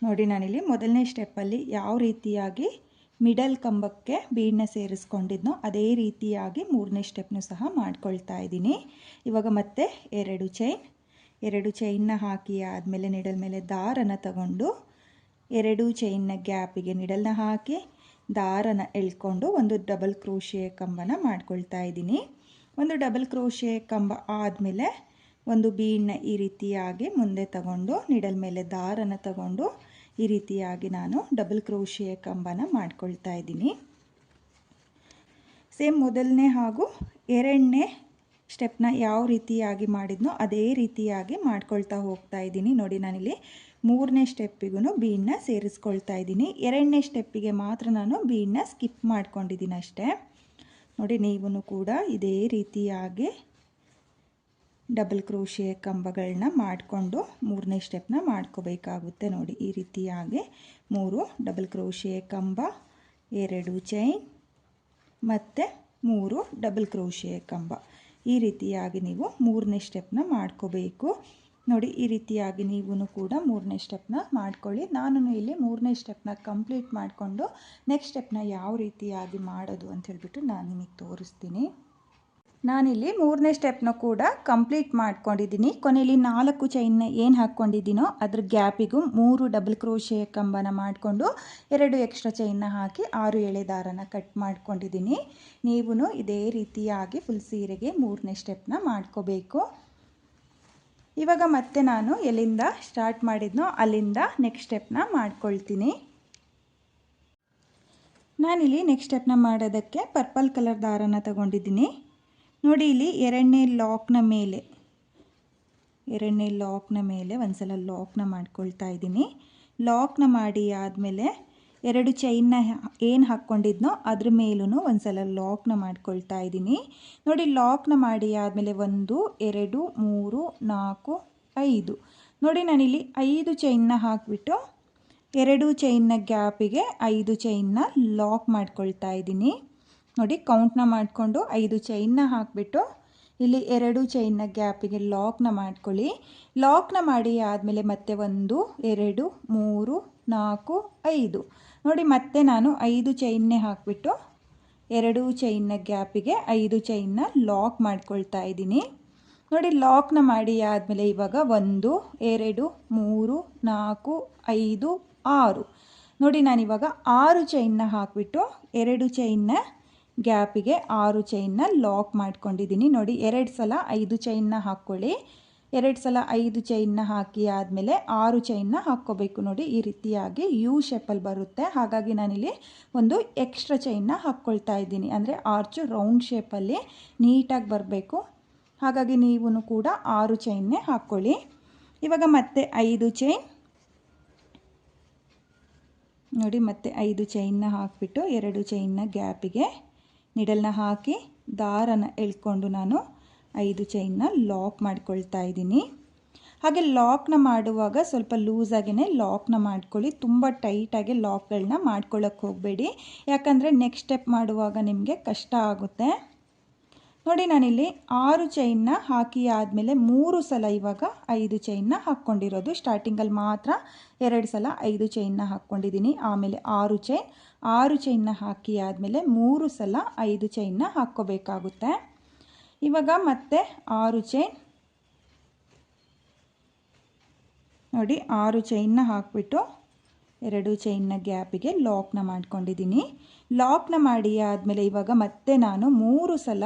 [SPEAKER 1] ನೋಡಿ, ನಾನಿಲ್ಲಿ ಮೊದಲನೇ ಸ್ಟೆಪ್ಪಲ್ಲಿ ಯಾವ ರೀತಿಯಾಗಿ ಮಿಡಲ್ ಕಂಬಕ್ಕೆ ಬೀಡನ್ನ ಸೇರಿಸ್ಕೊಂಡಿದ್ನೋ ಅದೇ ರೀತಿಯಾಗಿ ಮೂರನೇ ಸ್ಟೆಪ್ನು ಸಹ ಮಾಡ್ಕೊಳ್ತಾ ಇದ್ದೀನಿ. ಇವಾಗ ಮತ್ತೆ 2 ಚೈನ್ನ ಹಾಕಿ ಆದಮೇಲೆ ನಿಡಲ್ ಮೇಲೆ ದಾರನ ತಗೊಂಡು 2 ಚೈನ್ನ ಗ್ಯಾಪಿಗೆ ನಿಡಲ್ನ ಹಾಕಿ ದಾರನ ಎಳ್ಕೊಂಡು ಒಂದು ಡಬಲ್ ಕ್ರೋಶೆ ಕಂಬನ ಮಾಡ್ಕೊಳ್ತಾ ಇದ್ದೀನಿ. ಒಂದು ಡಬಲ್ ಕ್ರೋಶೆ ಕಂಬ ಆದಮೇಲೆ ಒಂದು ಬೀಡನ್ನ ಈ ರೀತಿಯಾಗಿ ಮುಂದೆ ತಗೊಂಡು ನಿಡಲ್ ಮೇಲೆ ದಾರನ ತಗೊಂಡು ಈ ರೀತಿಯಾಗಿ ನಾನು ಡಬಲ್ ಕ್ರೋಶೆ ಕಂಬನ ಮಾಡ್ಕೊಳ್ತಾ ಇದ್ದೀನಿ. ಸೇಮ್ ಮೊದಲನೇ ಹಾಗೂ ಎರಡನೇ ಸ್ಟೆಪ್ನ ಯಾವ ರೀತಿಯಾಗಿ ಮಾಡಿದ್ನೋ ಅದೇ ರೀತಿಯಾಗಿ ಮಾಡ್ಕೊಳ್ತಾ ಹೋಗ್ತಾ ಇದ್ದೀನಿ. ನೋಡಿ, ನಾನಿಲ್ಲಿ ಮೂರನೇ ಸ್ಟೆಪ್ಪಿಗೂ ಬೀಡನ್ನ ಸೇರಿಸ್ಕೊಳ್ತಾ ಇದ್ದೀನಿ. ಎರಡನೇ ಸ್ಟೆಪ್ಪಿಗೆ ಮಾತ್ರ ನಾನು ಬೀಡನ್ನ ಸ್ಕಿಪ್ ಮಾಡ್ಕೊಂಡಿದ್ದೀನಿ ಅಷ್ಟೇ. ನೋಡಿ, ನೀವು ಕೂಡ ಇದೇ ರೀತಿಯಾಗಿ ಡಬಲ್ ಕ್ರೋಶೆ ಕಂಬಗಳನ್ನ ಮಾಡಿಕೊಂಡು ಮೂರನೇ ಸ್ಟೆಪ್ನ ಮಾಡ್ಕೋಬೇಕಾಗುತ್ತೆ. ನೋಡಿ, ಈ ರೀತಿಯಾಗಿ 3 ಡಬಲ್ ಕ್ರೋಶೆ ಕಂಬ, 2 ಚೈನ್ ಮತ್ತು 3 ಡಬಲ್ ಕ್ರೋಶೆ ಕಂಬ, ಈ ರೀತಿಯಾಗಿ ನೀವು ಮೂರನೇ ಸ್ಟೆಪ್ನ ಮಾಡ್ಕೋಬೇಕು. ನೋಡಿ, ಈ ರೀತಿಯಾಗಿ ನೀವು ಕೂಡ ಮೂರನೇ ಸ್ಟೆಪ್ನ ಮಾಡ್ಕೊಳ್ಳಿ. ನಾನು ಇಲ್ಲಿ ಮೂರನೇ ಸ್ಟೆಪ್ನ ಕಂಪ್ಲೀಟ್ ಮಾಡಿಕೊಂಡು ನೆಕ್ಸ್ಟ್ ಸ್ಟೆಪ್ನ ಯಾವ ರೀತಿಯಾಗಿ ಮಾಡೋದು ಅಂತ ಹೇಳ್ಬಿಟ್ಟು ನಾನು ನಿಮಗೆ ತೋರಿಸ್ತೀನಿ. ನಾನಿಲ್ಲಿ ಮೂರನೇ ಸ್ಟೆಪ್ನ ಕೂಡ ಕಂಪ್ಲೀಟ್ ಮಾಡ್ಕೊಂಡಿದ್ದೀನಿ. ಕೊನೆಯಲ್ಲಿ 4 ಚೈನ್ನ ಏನು ಹಾಕ್ಕೊಂಡಿದ್ದೀನೋ ಅದ್ರ ಗ್ಯಾಪಿಗೂ 3 ಡಬಲ್ ಕ್ರೋಶೆ ಕಂಬನ ಮಾಡಿಕೊಂಡು 2 ಎಕ್ಸ್ಟ್ರಾ ಚೈನ್ನ ಹಾಕಿ 6 ಎಳೆ ದಾರನ ಕಟ್ ಮಾಡ್ಕೊಂಡಿದ್ದೀನಿ. ನೀವು ಇದೇ ರೀತಿಯಾಗಿ ಫುಲ್ ಸೀರೆಗೆ ಮೂರನೇ ಸ್ಟೆಪ್ನ ಮಾಡ್ಕೋಬೇಕು. ಇವಾಗ ಮತ್ತೆ ನಾನು ಎಲ್ಲಿಂದ ಸ್ಟಾರ್ಟ್ ಮಾಡಿದ್ನೋ ಅಲ್ಲಿಂದ ನೆಕ್ಸ್ಟ್ ಸ್ಟೆಪ್ನ ಮಾಡ್ಕೊಳ್ತೀನಿ. ನಾನಿಲ್ಲಿ ನೆಕ್ಸ್ಟ್ ಸ್ಟೆಪ್ನ ಮಾಡೋದಕ್ಕೆ ಪರ್ಪಲ್ ಕಲರ್ ದಾರನ ತಗೊಂಡಿದ್ದೀನಿ. ನೋಡಿ, ಇಲ್ಲಿ ಎರಡನೇ ಲಾಕ್ನ ಮೇಲೆ ಒಂದು ಸಲ ಲಾಕ್ನ ಮಾಡ್ಕೊಳ್ತಾ ಇದ್ದೀನಿ. ಲಾಕ್ನ ಮಾಡಿ ಆದಮೇಲೆ 2 ಚೈನ್ನ ಏನು ಹಾಕ್ಕೊಂಡಿದ್ನೋ ಅದ್ರ ಮೇಲೂ ಒಂದು ಸಲ ಲಾಕ್ನ ಮಾಡ್ಕೊಳ್ತಾ ಇದ್ದೀನಿ. ನೋಡಿ, ಲಾಕ್ನ ಮಾಡಿ ಆದಮೇಲೆ 1 2 3 4 5 ನೋಡಿ, ನಾನಿಲ್ಲಿ 5 ಚೈನ್ನ ಹಾಕಿಬಿಟ್ಟು 2 ಚೈನ್ನ ಗ್ಯಾಪಿಗೆ 5 ಚೈನ್ನ ಲಾಕ್ ಮಾಡ್ಕೊಳ್ತಾ ಇದ್ದೀನಿ. ನೋಡಿ, ಕೌಂಟ್ನ ಮಾಡಿಕೊಂಡು 5 ಚೈನ್ನ ಹಾಕಿಬಿಟ್ಟು ಇಲ್ಲಿ 2 ಚೈನ್ನ ಗ್ಯಾಪಿಗೆ ಲಾಕ್ನ ಮಾಡ್ಕೊಳ್ಳಿ. ಲಾಕ್ನ ಮಾಡಿ ಆದಮೇಲೆ ಮತ್ತೆ 1 2 3 4 5 ನೋಡಿ, ಮತ್ತೆ ನಾನು 5 ಚೈನ್ನೇ ಹಾಕಿಬಿಟ್ಟು 2 ಚೈನ್ನ ಗ್ಯಾಪಿಗೆ 5 ಚೈನ್ನ ಲಾಕ್ ಮಾಡ್ಕೊಳ್ತಾ ಇದ್ದೀನಿ. ನೋಡಿ, ಲಾಕ್ನ ಮಾಡಿ ಆದಮೇಲೆ ಇವಾಗ 1 2 3 4 5 6 ನೋಡಿ, ನಾನಿವಾಗ 6 ಚೈನ್ನ ಹಾಕಿಬಿಟ್ಟು 2 ಚೈನ್ನ ಗ್ಯಾಪಿಗೆ 6 ಚೈನ್ನ ಲಾಕ್ ಮಾಡ್ಕೊಂಡಿದ್ದೀನಿ. ನೋಡಿ, 2 ಸಲ 5 ಚೈನ್ನ ಹಾಕ್ಕೊಳ್ಳಿ. 2 ಸಲ 5 ಚೈನ್ನ ಹಾಕಿ ಆದಮೇಲೆ 6 ಚೈನ್ನ ಹಾಕ್ಕೋಬೇಕು. ನೋಡಿ, ಈ ರೀತಿಯಾಗಿ ಯು ಶೇಪಲ್ಲಿ ಬರುತ್ತೆ. ಹಾಗಾಗಿ ನಾನಿಲ್ಲಿ ಒಂದು ಎಕ್ಸ್ಟ್ರಾ ಚೈನ್ನ ಹಾಕ್ಕೊಳ್ತಾ ಇದ್ದೀನಿ. ಅಂದರೆ ಆರ್ಚು ರೌಂಡ್ ಶೇಪಲ್ಲಿ ನೀಟಾಗಿ ಬರಬೇಕು. ಹಾಗಾಗಿ ನೀವು ಕೂಡ 6 ಚೈನ್ನೇ ಹಾಕ್ಕೊಳ್ಳಿ. ಇವಾಗ ಮತ್ತೆ 5 ಚೈನ್ ನೋಡಿ, ಮತ್ತೆ 5 ಚೈನ್ನ ಹಾಕಿಬಿಟ್ಟು 2 ಚೈನ್ನ ಗ್ಯಾಪಿಗೆ ನಿಡಲ್ನ ಹಾಕಿ ದಾರನ ಎಳ್ಕೊಂಡು ನಾನು 5 ಚೈನ್ನ ಲಾಕ್ ಮಾಡ್ಕೊಳ್ತಾ ಇದ್ದೀನಿ. ಹಾಗೆ ಲಾಕ್ನ ಮಾಡುವಾಗ ಸ್ವಲ್ಪ ಲೂಸಾಗಿಯೇ ಲಾಕ್ನ ಮಾಡ್ಕೊಳ್ಳಿ. ತುಂಬ ಟೈಟಾಗಿ ಲಾಕ್ಗಳನ್ನ ಮಾಡ್ಕೊಳ್ಳೋಕ್ಕೆ ಹೋಗಬೇಡಿ, ಯಾಕಂದರೆ ನೆಕ್ಸ್ಟ್ ಸ್ಟೆಪ್ ಮಾಡುವಾಗ ನಿಮಗೆ ಕಷ್ಟ ಆಗುತ್ತೆ. ನೋಡಿ ನಾನಿಲ್ಲಿ 6 ಚೈನ್ನ ಹಾಕಿ ಆದಮೇಲೆ 3 ಸಲ ಇವಾಗ 5 ಚೈನ್ನ ಹಾಕ್ಕೊಂಡಿರೋದು. ಸ್ಟಾರ್ಟಿಂಗಲ್ಲಿ ಮಾತ್ರ 2 ಸಲ 5 ಚೈನ್ನ ಹಾಕ್ಕೊಂಡಿದ್ದೀನಿ. ಆಮೇಲೆ 6 ಚೈನ್ನ ಹಾಕಿ ಆದಮೇಲೆ 3 ಸಲ 5 ಚೈನ್ನ ಹಾಕ್ಕೋಬೇಕಾಗುತ್ತೆ. ಇವಾಗ ಮತ್ತೆ 6 ಚೈನ್ ನೋಡಿ 6 ಚೈನ್ನ ಹಾಕಿಬಿಟ್ಟು 2 ಚೈನ್ನ ಗ್ಯಾಪಿಗೆ ಲಾಕ್ನ ಮಾಡ್ಕೊಂಡಿದ್ದೀನಿ. ಲಾಕ್ನ ಮಾಡಿ ಆದಮೇಲೆ ಇವಾಗ ಮತ್ತೆ ನಾನು 3 ಸಲ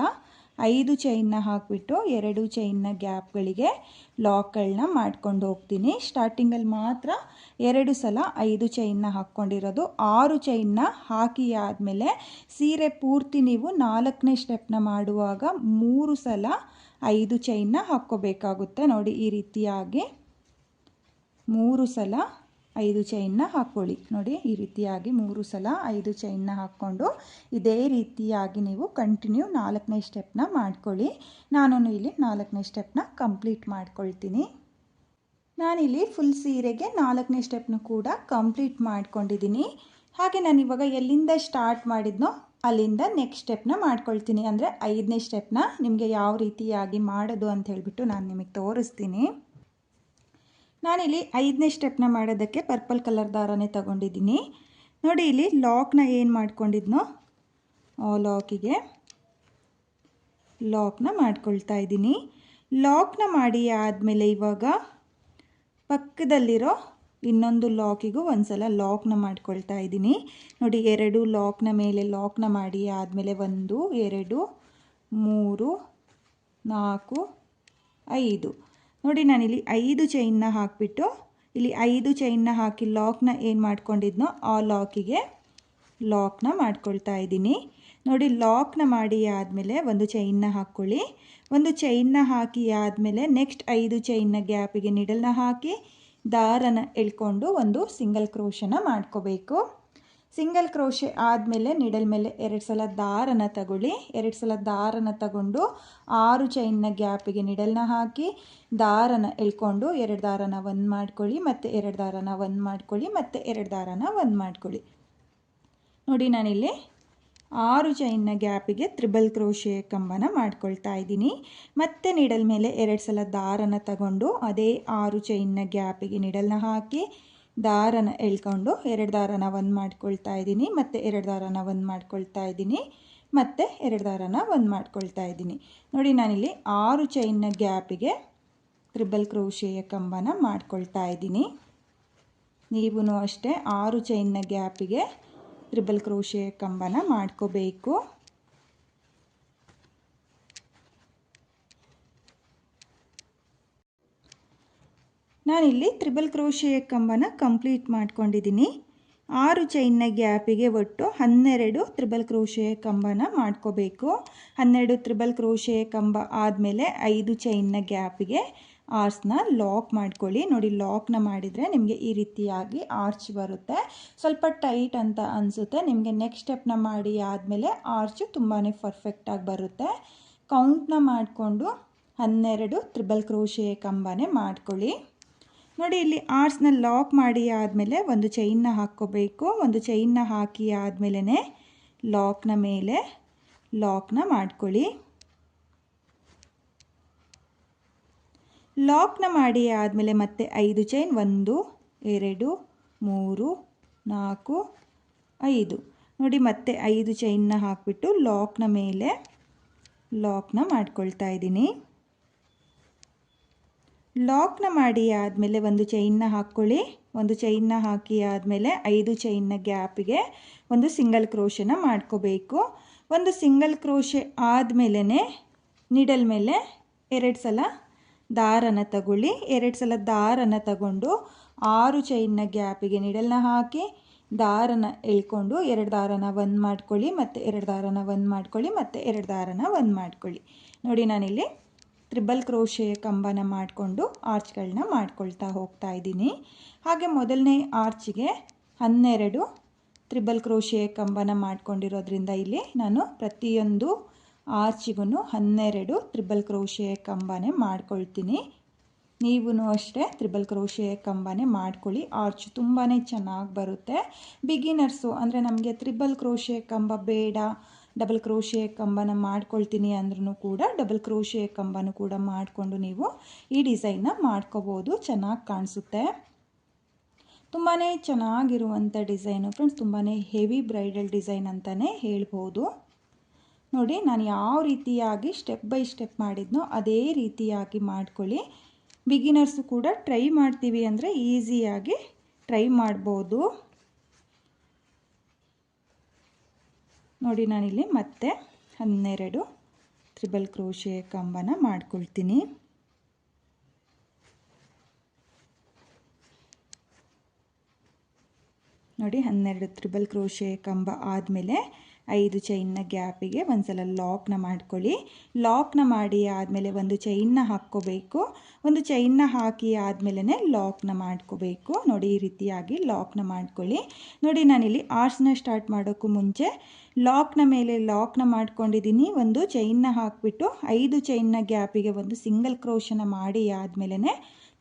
[SPEAKER 1] 5 ಚೈನ್ನ ಹಾಕಿಬಿಟ್ಟು 2 ಚೈನ್ನ ಗ್ಯಾಪ್ಗಳಿಗೆ ಲಾಕ್ಗಳನ್ನ ಮಾಡ್ಕೊಂಡು ಹೋಗ್ತೀನಿ. ಸ್ಟಾರ್ಟಿಂಗಲ್ಲಿ ಮಾತ್ರ 2 ಸಲ 5 ಚೈನ್ನ ಹಾಕ್ಕೊಂಡಿರೋದು. 6 ಚೈನ್ನ ಹಾಕಿ ಆದಮೇಲೆ ಸೀರೆ ಪೂರ್ತಿ ನೀವು 4ನೇ ಸ್ಟೆಪ್ನ ಮಾಡುವಾಗ 3 ಸಲ 5 ಚೈನ್ನ ಹಾಕ್ಕೋಬೇಕಾಗುತ್ತೆ. ನೋಡಿ ಈ ರೀತಿಯಾಗಿ 3 ಸಲ 5 ಚೈನ್ನ ಹಾಕ್ಕೊಳ್ಳಿ. ನೋಡಿ ಈ ರೀತಿಯಾಗಿ 3 ಸಲ 5 ಚೈನ್ನ ಹಾಕ್ಕೊಂಡು ಇದೇ ರೀತಿಯಾಗಿ ನೀವು ಕಂಟಿನ್ಯೂ 4ನೇ ಸ್ಟೆಪ್ನ ಮಾಡ್ಕೊಳ್ಳಿ. ನಾನು ಇಲ್ಲಿ 4ನೇ ಸ್ಟೆಪ್ನ ಕಂಪ್ಲೀಟ್ ಮಾಡ್ಕೊಳ್ತೀನಿ. ನಾನಿಲ್ಲಿ ಫುಲ್ ಸೀರೆಗೆ 4ನೇ ಸ್ಟೆಪ್ನ ಕೂಡ ಕಂಪ್ಲೀಟ್ ಮಾಡ್ಕೊಂಡಿದ್ದೀನಿ. ಹಾಗೆ ನಾನು ಇವಾಗ ಎಲ್ಲಿಂದ ಸ್ಟಾರ್ಟ್ ಮಾಡಿದ್ನೋ ಅಲ್ಲಿಂದ ನೆಕ್ಸ್ಟ್ ಸ್ಟೆಪ್ನ ಮಾಡ್ಕೊಳ್ತೀನಿ. ಅಂದರೆ 5ನೇ ಸ್ಟೆಪ್ನ ನಿಮಗೆ ಯಾವ ರೀತಿಯಾಗಿ ಮಾಡೋದು ಅಂತ ಹೇಳಿಬಿಟ್ಟು ನಾನು ನಿಮಗೆ ತೋರಿಸ್ತೀನಿ. ನಾನಿಲ್ಲಿ 5ನೇ ಸ್ಟೆಪ್ನ ಮಾಡೋದಕ್ಕೆ ಪರ್ಪಲ್ ಕಲರ್ ದಾರನೇ ತಗೊಂಡಿದ್ದೀನಿ. ನೋಡಿ ಇಲ್ಲಿ ಲಾಕ್ನ ಏನು ಮಾಡ್ಕೊಂಡಿದ್ನೋ ಆ ಲಾಕಿಗೆ ಲಾಕ್ನ ಮಾಡ್ಕೊಳ್ತಾ ಇದ್ದೀನಿ. ಲಾಕ್ನ ಮಾಡಿ ಆದಮೇಲೆ ಇವಾಗ ಪಕ್ಕದಲ್ಲಿರೋ ಇನ್ನೊಂದು ಲಾಕಿಗೂ ಒಂದು ಸಲ ಲಾಕ್ನ ಮಾಡ್ಕೊಳ್ತಾ ಇದ್ದೀನಿ. ನೋಡಿ 2 ಲಾಕ್ನ ಮೇಲೆ ಲಾಕ್ನ ಮಾಡಿ ಆದಮೇಲೆ 1 2 3 4 5 ನೋಡಿ ನಾನಿಲ್ಲಿ 5 ಚೈನ್ನ ಹಾಕಿಬಿಟ್ಟು ಇಲ್ಲಿ 5 ಚೈನ್ನ ಹಾಕಿ ಲಾಕ್ನ ಏನು ಮಾಡ್ಕೊಂಡಿದ್ನೋ ಆ ಲಾಕಿಗೆ ಲಾಕ್ನ ಮಾಡ್ಕೊಳ್ತಾ ಇದ್ದೀನಿ. ನೋಡಿ ಲಾಕ್ನ ಮಾಡಿ ಆದಮೇಲೆ 1 ಚೈನ್ನ ಹಾಕ್ಕೊಳ್ಳಿ. 1 ಚೈನ್ನ ಹಾಕಿ ಆದಮೇಲೆ ನೆಕ್ಸ್ಟ್ 5 ಚೈನ್ನ ಗ್ಯಾಪಿಗೆ ನಿಡಲ್ನ ಹಾಕಿ ದಾರನ ಎಳ್ಕೊಂಡು ಒಂದು ಸಿಂಗಲ್ ಕ್ರೋಶನ ಮಾಡ್ಕೋಬೇಕು. ಸಿಂಗಲ್ ಕ್ರೋಶೆ ಆದಮೇಲೆ ನಿಡಲ್ ಮೇಲೆ 2 ಸಲ ದಾರನ ತಗೊಳ್ಳಿ. 2 ಸಲ ದಾರನ ತಗೊಂಡು 6 ಚೈನ್ನ ಗ್ಯಾಪಿಗೆ ನಿಡಲ್ನ ಹಾಕಿ ದಾರನ ಎಳ್ಕೊಂಡು 2 ದಾರನ 1 ಮಾಡ್ಕೊಳ್ಳಿ, ಮತ್ತು 2 ದಾರನ 1 ಮಾಡ್ಕೊಳ್ಳಿ, ಮತ್ತು 2 ದಾರನ 1 ಮಾಡ್ಕೊಳ್ಳಿ. ನೋಡಿ ನಾನಿಲ್ಲಿ 6 ಚೈನ್ನ ಗ್ಯಾಪಿಗೆ ತ್ರಿಬಲ್ ಕ್ರೋಶೆ ಕಂಬನ ಮಾಡ್ಕೊಳ್ತಾ ಇದ್ದೀನಿ. ಮತ್ತೆ ನಿಡಲ್ ಮೇಲೆ 2 ಸಲ ದಾರನ ತಗೊಂಡು ಅದೇ 6 ಚೈನ್ನ ಗ್ಯಾಪಿಗೆ ನಿಡಲ್ನ ಹಾಕಿ ದಾರನ ಎಳ್ಕೊಂಡು 2 ದಾರನ 1 ಮಾಡ್ಕೊಳ್ತಾ ಇದ್ದೀನಿ, ಮತ್ತು 2 ದಾರನ 1 ಮಾಡ್ಕೊಳ್ತಾ ಇದ್ದೀನಿ, ಮತ್ತು 2 ದಾರನ 1 ಮಾಡ್ಕೊಳ್ತಾ ಇದ್ದೀನಿ. ನೋಡಿ ನಾನಿಲ್ಲಿ 6 ಚೈನ್ನ ಗ್ಯಾಪಿಗೆ ತ್ರಿಬಲ್ ಕ್ರೋಶೆಯ ಕಂಬನ ಮಾಡ್ಕೊಳ್ತಾ ಇದ್ದೀನಿ. ನೀವು ಅಷ್ಟೇ 6 ಚೈನ್ನ ಗ್ಯಾಪಿಗೆ ತ್ರಿಬಲ್ ಕ್ರೋಶೆಯ ಕಂಬನ ಮಾಡ್ಕೋಬೇಕು. ನಾನಿಲ್ಲಿ ತ್ರಿಬಲ್ ಕ್ರೋಶೆಯ ಕಂಬನ ಕಂಪ್ಲೀಟ್ ಮಾಡ್ಕೊಂಡಿದ್ದೀನಿ. 6 ಚೈನ್ನ ಗ್ಯಾಪಿಗೆ ಒಟ್ಟು 12 ತ್ರಿಬಲ್ ಕ್ರೋಶೆಯ ಕಂಬನ ಮಾಡ್ಕೋಬೇಕು. 12 ತ್ರಿಬಲ್ ಕ್ರೋಶೆಯ ಕಂಬ ಆದಮೇಲೆ 5 ಚೈನ್ನ ಗ್ಯಾಪಿಗೆ ಆರ್ಚ್ನ ಲಾಕ್ ಮಾಡ್ಕೊಳ್ಳಿ. ನೋಡಿ ಲಾಕ್ನ ಮಾಡಿದರೆ ನಿಮಗೆ ಈ ರೀತಿಯಾಗಿ ಆರ್ಚ್ ಬರುತ್ತೆ. ಸ್ವಲ್ಪ ಟೈಟ್ ಅಂತ ಅನಿಸುತ್ತೆ ನಿಮಗೆ. ನೆಕ್ಸ್ಟ್ ಸ್ಟೆಪ್ನ ಮಾಡಿ ಆದಮೇಲೆ ಆರ್ಚು ತುಂಬಾ ಪರ್ಫೆಕ್ಟಾಗಿ ಬರುತ್ತೆ. ಕೌಂಟ್ನ ಮಾಡಿಕೊಂಡು 12 ತ್ರಿಬಲ್ ಕ್ರೋಶೆಯ ಕಂಬನೇ ಮಾಡ್ಕೊಳ್ಳಿ. ನೋಡಿ ಇಲ್ಲಿ ಆರ್ಚ್ನ ಲಾಕ್ ಮಾಡಿ ಆದಮೇಲೆ 1 ಚೈನ್ನ ಹಾಕ್ಕೋಬೇಕು. 1 ಚೈನ್ನ ಹಾಕಿ ಆದಮೇಲೆ ಲಾಕ್ನ ಮೇಲೆ ಲಾಕ್ನ ಮಾಡ್ಕೊಳ್ಳಿ. ಲಾಕ್ನ ಮಾಡಿ ಆದಮೇಲೆ ಮತ್ತೆ 5 ಚೈನ್ 1 2 3 4 5 ನೋಡಿ ಮತ್ತೆ 5 ಚೈನ್ನ ಹಾಕಿಬಿಟ್ಟು ಲಾಕ್ನ ಮೇಲೆ ಲಾಕ್ನ ಮಾಡ್ಕೊಳ್ತಾ ಇದ್ದೀನಿ. ಲಾಕ್ನ ಮಾಡಿ ಆದಮೇಲೆ 1 ಚೈನ್ನ ಹಾಕ್ಕೊಳ್ಳಿ. 1 ಚೈನ್ನ ಹಾಕಿ ಆದಮೇಲೆ 5 ಚೈನ್ನ ಗ್ಯಾಪಿಗೆ ಒಂದು ಸಿಂಗಲ್ ಕ್ರೋಶನ ಮಾಡ್ಕೋಬೇಕು. ಒಂದು ಸಿಂಗಲ್ ಕ್ರೋಶೆ ಆದಮೇಲೆ ನಿಡಲ್ ಮೇಲೆ 2 ಸಲ ದಾರನ ತಗೊಳ್ಳಿ. 2 ಸಲ ದಾರನ ತಗೊಂಡು 6 ಚೈನ್ನ ಗ್ಯಾಪಿಗೆ ನಿಡಲ್ನ ಹಾಕಿ ದಾರನ ಎಳ್ಕೊಂಡು 2 ದಾರನ 1 ಮಾಡ್ಕೊಳ್ಳಿ, ಮತ್ತು 2 ದಾರನ 1 ಮಾಡ್ಕೊಳ್ಳಿ, ಮತ್ತು 2 ದಾರನ 1 ಮಾಡ್ಕೊಳ್ಳಿ. ನೋಡಿ ನಾನಿಲ್ಲಿ ತ್ರಿಬಲ್ ಕ್ರೋಶೆಯ ಕಂಬನ ಮಾಡಿಕೊಂಡು ಆರ್ಚ್ಗಳನ್ನ ಮಾಡ್ಕೊಳ್ತಾ ಹೋಗ್ತಾ ಇದ್ದೀನಿ. ಹಾಗೆ ಮೊದಲನೇ ಆರ್ಚಿಗೆ 12 ತ್ರಿಬಲ್ ಕ್ರೋಶೆಯ ಕಂಬನ ಮಾಡ್ಕೊಂಡಿರೋದ್ರಿಂದ ಇಲ್ಲಿ ನಾನು ಪ್ರತಿಯೊಂದು ಆರ್ಚಿಗೂ 12 ತ್ರಿಬಲ್ ಕ್ರೋಶೆಯ ಕಂಬನೇ ಮಾಡ್ಕೊಳ್ತೀನಿ. ನೀವು ಅಷ್ಟೇ ತ್ರಿಬಲ್ ಕ್ರೋಶೆಯ ಕಂಬನೇ ಮಾಡ್ಕೊಳ್ಳಿ. ಆರ್ಚ್ ತುಂಬಾ ಚೆನ್ನಾಗಿ ಬರುತ್ತೆ. ಬಿಗಿನರ್ಸು ಅಂದರೆ ನಮಗೆ ತ್ರಿಬಲ್ ಕ್ರೋಶೆಯ ಕಂಬ ಬೇಡ, ಡಬಲ್ ಕ್ರೋಶೆ ಕಂಬನ ಮಾಡ್ಕೊಳ್ತೀನಿ ಅಂದ್ರೂ ಕೂಡ ಡಬಲ್ ಕ್ರೋಶೆ ಕಂಬನೂ ಕೂಡ ಮಾಡಿಕೊಂಡು ನೀವು ಈ ಡಿಸೈನ್ನ ಮಾಡ್ಕೋಬೋದು. ಚೆನ್ನಾಗಿ ಕಾಣಿಸುತ್ತೆ. ತುಂಬಾ ಚೆನ್ನಾಗಿರುವಂಥ ಡಿಸೈನು ಫ್ರೆಂಡ್ಸ್. ತುಂಬಾ ಹೆವಿ ಬ್ರೈಡಲ್ ಡಿಸೈನ್ ಅಂತಲೇ ಹೇಳ್ಬೋದು. ನೋಡಿ, ನಾನು ಯಾವ ರೀತಿಯಾಗಿ ಸ್ಟೆಪ್ ಬೈ ಸ್ಟೆಪ್ ಮಾಡಿದ್ನೋ ಅದೇ ರೀತಿಯಾಗಿ ಮಾಡ್ಕೊಳ್ಳಿ. ಬಿಗಿನರ್ಸು ಕೂಡ ಟ್ರೈ ಮಾಡ್ತೀವಿ ಅಂದರೆ ಈಸಿಯಾಗಿ ಟ್ರೈ ಮಾಡ್ಬೋದು. ನೋಡಿ, ನಾನಿಲ್ಲಿ ಮತ್ತೆ 12 ತ್ರಿಬಲ್ ಕ್ರೋಶೆ ಕಂಬನ ಮಾಡ್ಕೊಳ್ತೀನಿ. ನೋಡಿ, 12 ತ್ರಿಬಲ್ ಕ್ರೋಶೆ ಕಂಬ ಆದಮೇಲೆ 5 ಚೈನ್ನ ಗ್ಯಾಪಿಗೆ ಒಂದು ಸಲ ಲಾಕ್ನ ಮಾಡ್ಕೊಳ್ಳಿ. ಲಾಕ್ನ ಮಾಡಿ ಆದಮೇಲೆ ಒಂದು ಚೈನ್ನ ಹಾಕ್ಕೋಬೇಕು. ಒಂದು ಚೈನ್ನ ಹಾಕಿ ಆದಮೇಲೆ ಲಾಕ್ನ ಮಾಡ್ಕೋಬೇಕು. ನೋಡಿ, ಈ ರೀತಿಯಾಗಿ ಲಾಕ್ನ ಮಾಡ್ಕೊಳ್ಳಿ. ನೋಡಿ, ನಾನಿಲ್ಲಿ ಆರ್ಚ್ನ ಸ್ಟಾರ್ಟ್ ಮಾಡೋಕ್ಕೂ ಮುಂಚೆ ಲಾಕ್ನ ಮೇಲೆ ಲಾಕ್ನ ಮಾಡ್ಕೊಂಡಿದ್ದೀನಿ. ಒಂದು ಚೈನ್ನ ಹಾಕಿಬಿಟ್ಟು 5 ಚೈನ್ನ ಗ್ಯಾಪಿಗೆ ಒಂದು ಸಿಂಗಲ್ ಕ್ರೋಶನ ಮಾಡಿ ಆದಮೇಲೆ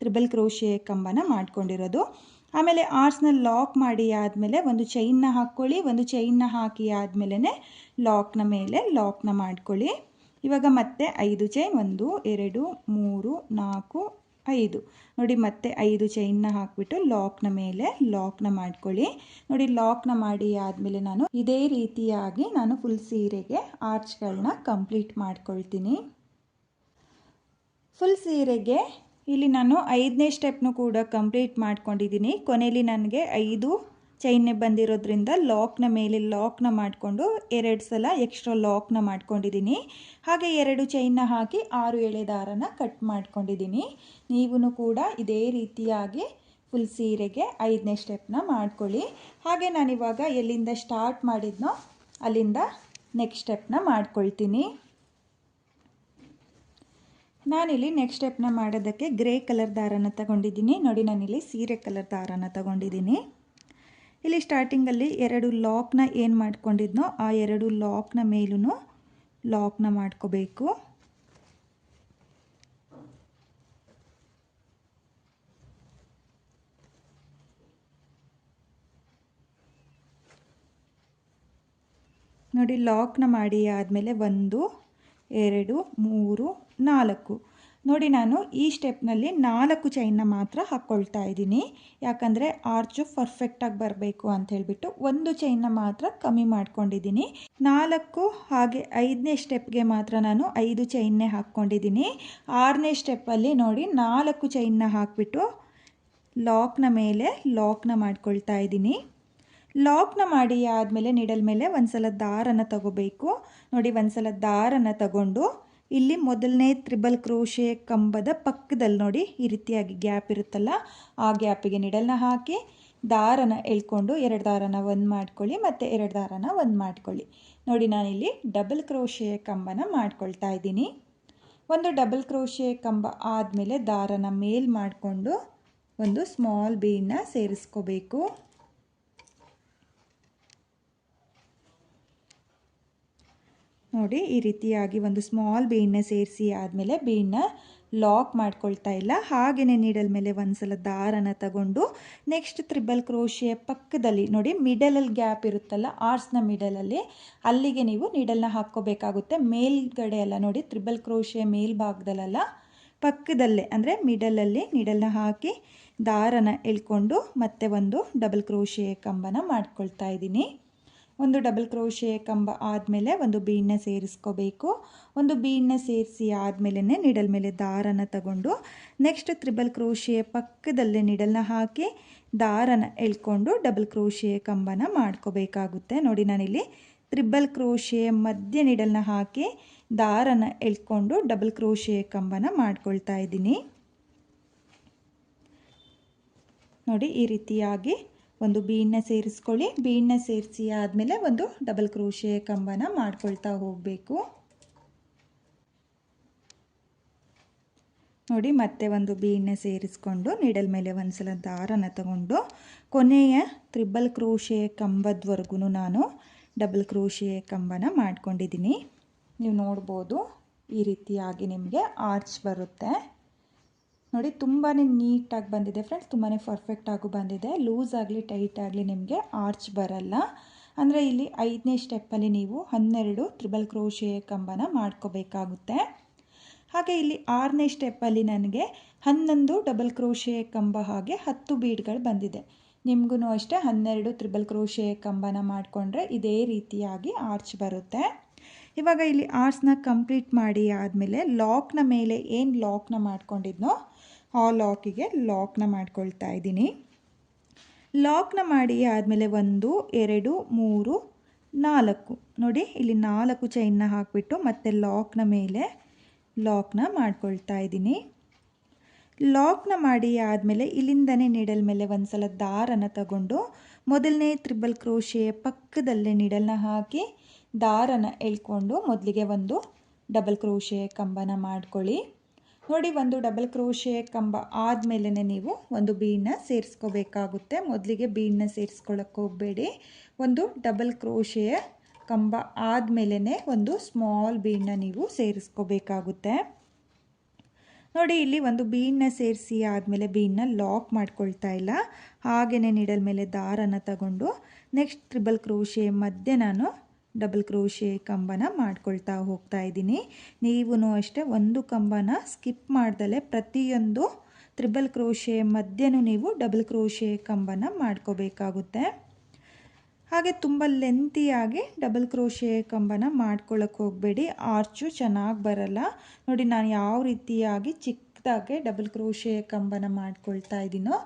[SPEAKER 1] ತ್ರಿಬಲ್ ಕ್ರೋಶೆ ಕಂಬನ ಮಾಡ್ಕೊಂಡಿರೋದು. ಆಮೇಲೆ ಆರ್ಚ್ನ ಲಾಕ್ ಮಾಡಿ ಆದಮೇಲೆ ಒಂದು ಚೈನ್ನ ಹಾಕ್ಕೊಳ್ಳಿ. ಒಂದು ಚೈನ್ನ ಹಾಕಿ ಆದಮೇಲೆ ಲಾಕ್ನ ಮೇಲೆ ಲಾಕ್ನ ಮಾಡ್ಕೊಳ್ಳಿ. ಇವಾಗ ಮತ್ತೆ 5 ಚೈನ್ 1 2 3 4 5. ನೋಡಿ, ಮತ್ತೆ 5 ಚೈನ್ನ ಹಾಕಿಬಿಟ್ಟು ಲಾಕ್ನ ಮೇಲೆ ಲಾಕ್ನ ಮಾಡ್ಕೊಳ್ಳಿ. ನೋಡಿ, ಲಾಕ್ನ ಮಾಡಿ ಆದಮೇಲೆ ನಾನು ಇದೇ ರೀತಿಯಾಗಿ ನಾನು ಫುಲ್ ಸೀರೆಗೆ ಆರ್ಚ್ಗಳನ್ನ ಕಂಪ್ಲೀಟ್ ಮಾಡ್ಕೊಳ್ತೀನಿ. ಫುಲ್ ಸೀರೆಗೆ ಇಲ್ಲಿ ನಾನು 5ನೇ ಸ್ಟೆಪ್ನು ಕೂಡ ಕಂಪ್ಲೀಟ್ ಮಾಡ್ಕೊಂಡಿದ್ದೀನಿ. ಕೊನೆಯಲ್ಲಿ ನನಗೆ 5 ಚೈನ್ನೇ ಬಂದಿರೋದ್ರಿಂದ ಲಾಕ್ನ ಮೇಲೆ ಲಾಕ್ನ ಮಾಡಿಕೊಂಡು 2 ಸಲ ಎಕ್ಸ್ಟ್ರಾ ಲಾಕ್ನ ಮಾಡ್ಕೊಂಡಿದ್ದೀನಿ. ಹಾಗೆ 2 ಚೈನ್ನ ಹಾಕಿ 6 ಎಳೆ ದಾರನ ಕಟ್ ಮಾಡ್ಕೊಂಡಿದ್ದೀನಿ. ನೀವು ಕೂಡ ಇದೇ ರೀತಿಯಾಗಿ ಫುಲ್ ಸೀರೆಗೆ 5ನೇ ಸ್ಟೆಪ್ನ ಮಾಡ್ಕೊಳ್ಳಿ. ಹಾಗೆ ನಾನಿವಾಗ ಎಲ್ಲಿಂದ ಸ್ಟಾರ್ಟ್ ಮಾಡಿದ್ನೋ ಅಲ್ಲಿಂದ ನೆಕ್ಸ್ಟ್ ಸ್ಟೆಪ್ನ ಮಾಡ್ಕೊಳ್ತೀನಿ. ನಾನಿಲ್ಲಿ ನೆಕ್ಸ್ಟ್ ಸ್ಟೆಪ್ನ ಮಾಡೋದಕ್ಕೆ ಗ್ರೇ ಕಲರ್ ದಾರನ ತಗೊಂಡಿದ್ದೀನಿ. ನೋಡಿ, ನಾನಿಲ್ಲಿ ಸೀರೆ ಕಲರ್ ದಾರನ ತಗೊಂಡಿದ್ದೀನಿ. ಇಲ್ಲಿ ಸ್ಟಾರ್ಟಿಂಗಲ್ಲಿ 2 ಲಾಕ್ನ ಏನು ಮಾಡ್ಕೊಂಡಿದ್ನೋ ಆ 2 ಲಾಕ್ನ ಮೇಲೂ ಲಾಕ್ನ ಮಾಡ್ಕೋಬೇಕು. ನೋಡಿ, ಲಾಕ್ನ ಮಾಡಿ ಆದಮೇಲೆ 1 2 3 4. ನೋಡಿ, ನಾನು ಈ ಸ್ಟೆಪ್ನಲ್ಲಿ 4 ಚೈನ್ನ ಮಾತ್ರ ಹಾಕ್ಕೊಳ್ತಾ ಇದ್ದೀನಿ. ಯಾಕಂದರೆ ಆರ್ಚು ಪರ್ಫೆಕ್ಟಾಗಿ ಬರಬೇಕು ಅಂತ ಹೇಳಿಬಿಟ್ಟು 1 ಚೈನ್ನ ಮಾತ್ರ ಕಮ್ಮಿ ಮಾಡ್ಕೊಂಡಿದ್ದೀನಿ. 4 ಹಾಗೆ 5ನೇ ಸ್ಟೆಪ್ಗೆ ಮಾತ್ರ ನಾನು 5 ಚೈನ್ನೇ ಹಾಕ್ಕೊಂಡಿದ್ದೀನಿ. 6ನೇ ಸ್ಟೆಪ್ಪಲ್ಲಿ ನೋಡಿ 4 ಚೈನ್ನ ಹಾಕಿಬಿಟ್ಟು ಲಾಕ್ನ ಮೇಲೆ ಲಾಕ್ನ ಮಾಡ್ಕೊಳ್ತಾ ಇದ್ದೀನಿ. ಲಾಕ್ನ ಮಾಡಿ ಆದಮೇಲೆ ನೀಡಲ್ ಮೇಲೆ ಒಂದು ಸಲ ದಾರನ ತಗೋಬೇಕು. ನೋಡಿ, ಒಂದು ಸಲ ದಾರನ ತಗೊಂಡು ಇಲ್ಲಿ ಮೊದಲನೇ ತ್ರಿಬಲ್ ಕ್ರೋಶೆ ಕಂಬದ ಪಕ್ಕದಲ್ಲಿ ನೋಡಿ ಈ ರೀತಿಯಾಗಿ ಗ್ಯಾಪ್ ಇರುತ್ತಲ್ಲ, ಆ ಗ್ಯಾಪಿಗೆ ನೀಡಲ್ನ ಹಾಕಿ ದಾರನ ಎಳ್ಕೊಂಡು 2 ದಾರನ ಒಂದು ಮಾಡ್ಕೊಳ್ಳಿ ಮತ್ತು 2 ದಾರನ ಒಂದು ಮಾಡ್ಕೊಳ್ಳಿ. ನೋಡಿ, ನಾನಿಲ್ಲಿ ಡಬಲ್ ಕ್ರೋಶೆ ಕಂಬನ ಮಾಡ್ಕೊಳ್ತಾ ಇದ್ದೀನಿ. ಒಂದು ಡಬಲ್ ಕ್ರೋಶೆ ಕಂಬ ಆದಮೇಲೆ ದಾರನ ಮೇಲ್ ಮಾಡಿಕೊಂಡು ಒಂದು ಸ್ಮಾಲ್ ಬೀನ್ನ ಸೇರಿಸ್ಕೋಬೇಕು. ನೋಡಿ, ಈ ರೀತಿಯಾಗಿ ಒಂದು ಸ್ಮಾಲ್ ಬೀನ್ನ ಸೇರಿಸಿ ಆದಮೇಲೆ ಬೀನ್ನ ಲಾಕ್ ಮಾಡ್ಕೊಳ್ತಾ ಇಲ್ಲ, ಹಾಗೆಯೇ ನೀಡಲ್ ಮೇಲೆ ಒಂದು ಸಲ ದಾರನ ತಗೊಂಡು ನೆಕ್ಸ್ಟ್ ತ್ರಿಬಲ್ ಕ್ರೋಶೆಯ ಪಕ್ಕದಲ್ಲಿ ನೋಡಿ ಮಿಡಲಲ್ಲಿ ಗ್ಯಾಪ್ ಇರುತ್ತಲ್ಲ, ಆರ್ಚ್ನ ಮಿಡಲಲ್ಲಿ ಅಲ್ಲಿಗೆ ನೀವು ನೀಡಲ್ನ ಹಾಕ್ಕೋಬೇಕಾಗುತ್ತೆ. ಮೇಲ್ಗಡೆ ಅಲ್ಲ, ನೋಡಿ ತ್ರಿಬಲ್ ಕ್ರೋಶೆಯ ಮೇಲ್ಭಾಗದಲ್ಲ, ಪಕ್ಕದಲ್ಲೇ ಅಂದರೆ ಮಿಡಲಲ್ಲಿ ನೀಡಲ್ನ ಹಾಕಿ ದಾರನ ಎಳ್ಕೊಂಡು ಮತ್ತೆ ಒಂದು ಡಬಲ್ ಕ್ರೋಶೆಯ ಕಂಬನ ಮಾಡ್ಕೊಳ್ತಾ ಇದ್ದೀನಿ. ಒಂದು ಡಬಲ್ ಕ್ರೋಶೆ ಕಂಬ ಆದಮೇಲೆ ಒಂದು ಬೀನ್ನ ಸೇರಿಸ್ಕೋಬೇಕು. ಒಂದು ಬೀನ್ನ ಸೇರಿಸಿ ಆದಮೇಲೆ ನೀಡಲ್ ಮೇಲೆ ದಾರನ ತಗೊಂಡು ನೆಕ್ಸ್ಟ್ ತ್ರಿಬಲ್ ಕ್ರೋಶೆಯ ಪಕ್ಕದಲ್ಲೇ ನೀಡಲ್ನ ಹಾಕಿ ದಾರನ ಎಳ್ಕೊಂಡು ಡಬಲ್ ಕ್ರೋಶೆಯ ಕಂಬನ ಮಾಡ್ಕೋಬೇಕಾಗುತ್ತೆ. ನೋಡಿ, ನಾನಿಲ್ಲಿ ತ್ರಿಬಲ್ ಕ್ರೋಶೆಯ ಮಧ್ಯೆ ನೀಡಲ್ನ ಹಾಕಿ ದಾರನ ಎಳ್ಕೊಂಡು ಡಬಲ್ ಕ್ರೋಶೆಯ ಕಂಬನ ಮಾಡ್ಕೊಳ್ತಾ ಇದ್ದೀನಿ. ನೋಡಿ, ಈ ರೀತಿಯಾಗಿ ಒಂದು ಬೀನ್ನ ಸೇರಿಸ್ಕೊಳ್ಳಿ. ಬೀನ್ನ ಸೇರಿಸಿ ಆದಮೇಲೆ ಒಂದು ಡಬಲ್ ಕ್ರೋಶೆ ಕಂಬನ ಮಾಡ್ಕೊಳ್ತಾ ಹೋಗಬೇಕು. ನೋಡಿ, ಮತ್ತೆ ಒಂದು ಬೀನ್ನ ಸೇರಿಸ್ಕೊಂಡು ನೀಡಲ್ ಮೇಲೆ ಒಂದು ಸಲ ದಾರನ ತಗೊಂಡು ಕೊನೆಯ ತ್ರಿಬಲ್ ಕ್ರೋಶೆ ಕಂಬದವರೆಗೂ ನಾನು ಡಬಲ್ ಕ್ರೋಶೆ ಕಂಬನ ಮಾಡ್ಕೊಂಡಿದ್ದೀನಿ. ನೀವು ನೋಡ್ಬೋದು ಈ ರೀತಿಯಾಗಿ ನಿಮಗೆ ಆರ್ಚ್ ಬರುತ್ತೆ. ನೋಡಿ, ತುಂಬಾ ನೀಟಾಗಿ ಬಂದಿದೆ ಫ್ರೆಂಡ್ಸ್, ತುಂಬಾ ಪರ್ಫೆಕ್ಟಾಗೂ ಬಂದಿದೆ. ಲೂಸ್ ಆಗಲಿ ಟೈಟ್ ಆಗಲಿ ನಿಮಗೆ ಆರ್ಚ್ ಬರಲ್ಲ. ಅಂದರೆ ಇಲ್ಲಿ 5ನೇ ಸ್ಟೆಪ್ಪಲ್ಲಿ ನೀವು 12 ತ್ರಿಬಲ್ ಕ್ರೋಶೆ ಕಂಬನ ಮಾಡ್ಕೋಬೇಕಾಗುತ್ತೆ. ಹಾಗೆ ಇಲ್ಲಿ 6ನೇ ಸ್ಟೆಪ್ಪಲ್ಲಿ ನನಗೆ 11 ಡಬಲ್ ಕ್ರೋಶೆ ಕಂಬ ಹಾಗೆ 10 ಬೀಡ್ಗಳು ಬಂದಿದೆ. ನಿಮಗೂ ಅಷ್ಟೇ 12 ತ್ರಿಬಲ್ ಕ್ರೋಶೆ ಕಂಬನ ಮಾಡಿಕೊಂಡ್ರೆ ಇದೇ ರೀತಿಯಾಗಿ ಆರ್ಚ್ ಬರುತ್ತೆ. ಇವಾಗ ಇಲ್ಲಿ ಆರ್ಚ್ನ ಕಂಪ್ಲೀಟ್ ಮಾಡಿ ಆದಮೇಲೆ ಲಾಕ್ನ ಮೇಲೆ ಏನು ಲಾಕ್ನ ಮಾಡ್ಕೊಂಡಿದ್ನೋ ಆ ಲಾಕಿಗೆ ಲಾಕ್ನ ಮಾಡ್ಕೊಳ್ತಾ ಇದ್ದೀನಿ. ಲಾಕ್ನ ಮಾಡಿ ಆದಮೇಲೆ 1 2 3 4 ನೋಡಿ ಇಲ್ಲಿ 4 ಚೈನ್ನ ಹಾಕಿಬಿಟ್ಟು ಮತ್ತೆ ಲಾಕ್ನ ಮೇಲೆ ಲಾಕ್ನ ಮಾಡ್ಕೊಳ್ತಾ ಇದ್ದೀನಿ. ಲಾಕ್ನ ಮಾಡಿ ಆದಮೇಲೆ ಇಲ್ಲಿಂದನೇ ನೀಡಲ್ ಮೇಲೆ ಒಂದು ಸಲ ದಾರನ ತಗೊಂಡು ಮೊದಲನೇ ತ್ರಿಬಲ್ ಕ್ರೋಶೆಯ ಪಕ್ಕದಲ್ಲೇ ನೀಡಲ್ನ ಹಾಕಿ ದಾರನ ಎಳ್ಕೊಂಡು ಮೊದಲಿಗೆ ಒಂದು ಡಬಲ್ ಕ್ರೋಶೆ ಕಂಬನ ಮಾಡ್ಕೊಳ್ಳಿ. ನೋಡಿ, ಒಂದು ಡಬಲ್ ಕ್ರೋಶೆ ಕಂಬ ಆದಮೇಲೆ ನೀವು ಒಂದು ಬೀಡನ್ನ ಸೇರಿಸ್ಕೋಬೇಕಾಗುತ್ತೆ. ಮೊದಲಿಗೆ ಬೀಡನ್ನ ಸೇರಿಸ್ಕೊಳ್ಳೋಕ್ಕೆ ಹೋಗಬೇಡಿ. ಒಂದು ಡಬಲ್ ಕ್ರೋಶೆಯ ಕಂಬ ಆದಮೇಲೆ ಒಂದು ಸ್ಮಾಲ್ ಬೀಡನ್ನ ನೀವು ಸೇರಿಸ್ಕೋಬೇಕಾಗುತ್ತೆ. ನೋಡಿ, ಇಲ್ಲಿ ಒಂದು ಬೀಡನ್ನ ಸೇರಿಸಿ ಆದಮೇಲೆ ಬೀಡನ್ನ ಲಾಕ್ ಮಾಡ್ಕೊಳ್ತಾ ಇಲ್ಲ, ಹಾಗೆಯೇ ನೀಡಲ್ ಮೇಲೆ ದಾರನ ತಗೊಂಡು ನೆಕ್ಸ್ಟ್ ತ್ರಿಬಲ್ ಕ್ರೋಶೆ ಮಧ್ಯೆ ನಾನು ಡಬಲ್ ಕ್ರೋಶೆ ಕಂಬನ ಮಾಡ್ಕೊಳ್ತಾ ಹೋಗ್ತಾ ಇದ್ದೀನಿ. ನೀವು ಅಷ್ಟೇ ಒಂದು ಕಂಬನ ಸ್ಕಿಪ್ ಮಾಡ್ದಲೇ ಪ್ರತಿಯೊಂದು ತ್ರಿಬಲ್ ಕ್ರೋಶೆ ಮಧ್ಯೆನೂ ನೀವು ಡಬಲ್ ಕ್ರೋಶೆ ಕಂಬನ ಮಾಡ್ಕೋಬೇಕಾಗುತ್ತೆ. ಹಾಗೆ ತುಂಬ ಲೆಂತಿಯಾಗಿ ಡಬಲ್ ಕ್ರೋಶೆ ಕಂಬನ ಮಾಡ್ಕೊಳ್ಳೋಕೆ ಹೋಗಬೇಡಿ, ಆರ್ಚು ಚೆನ್ನಾಗಿ ಬರಲ್ಲ. ನೋಡಿ, ನಾನು ಯಾವ ರೀತಿಯಾಗಿ ಚಿಕ್ಕದಾಗೆ ಡಬಲ್ ಕ್ರೋಶೆ ಕಂಬನ ಮಾಡ್ಕೊಳ್ತಾ ಇದ್ದೀನೋ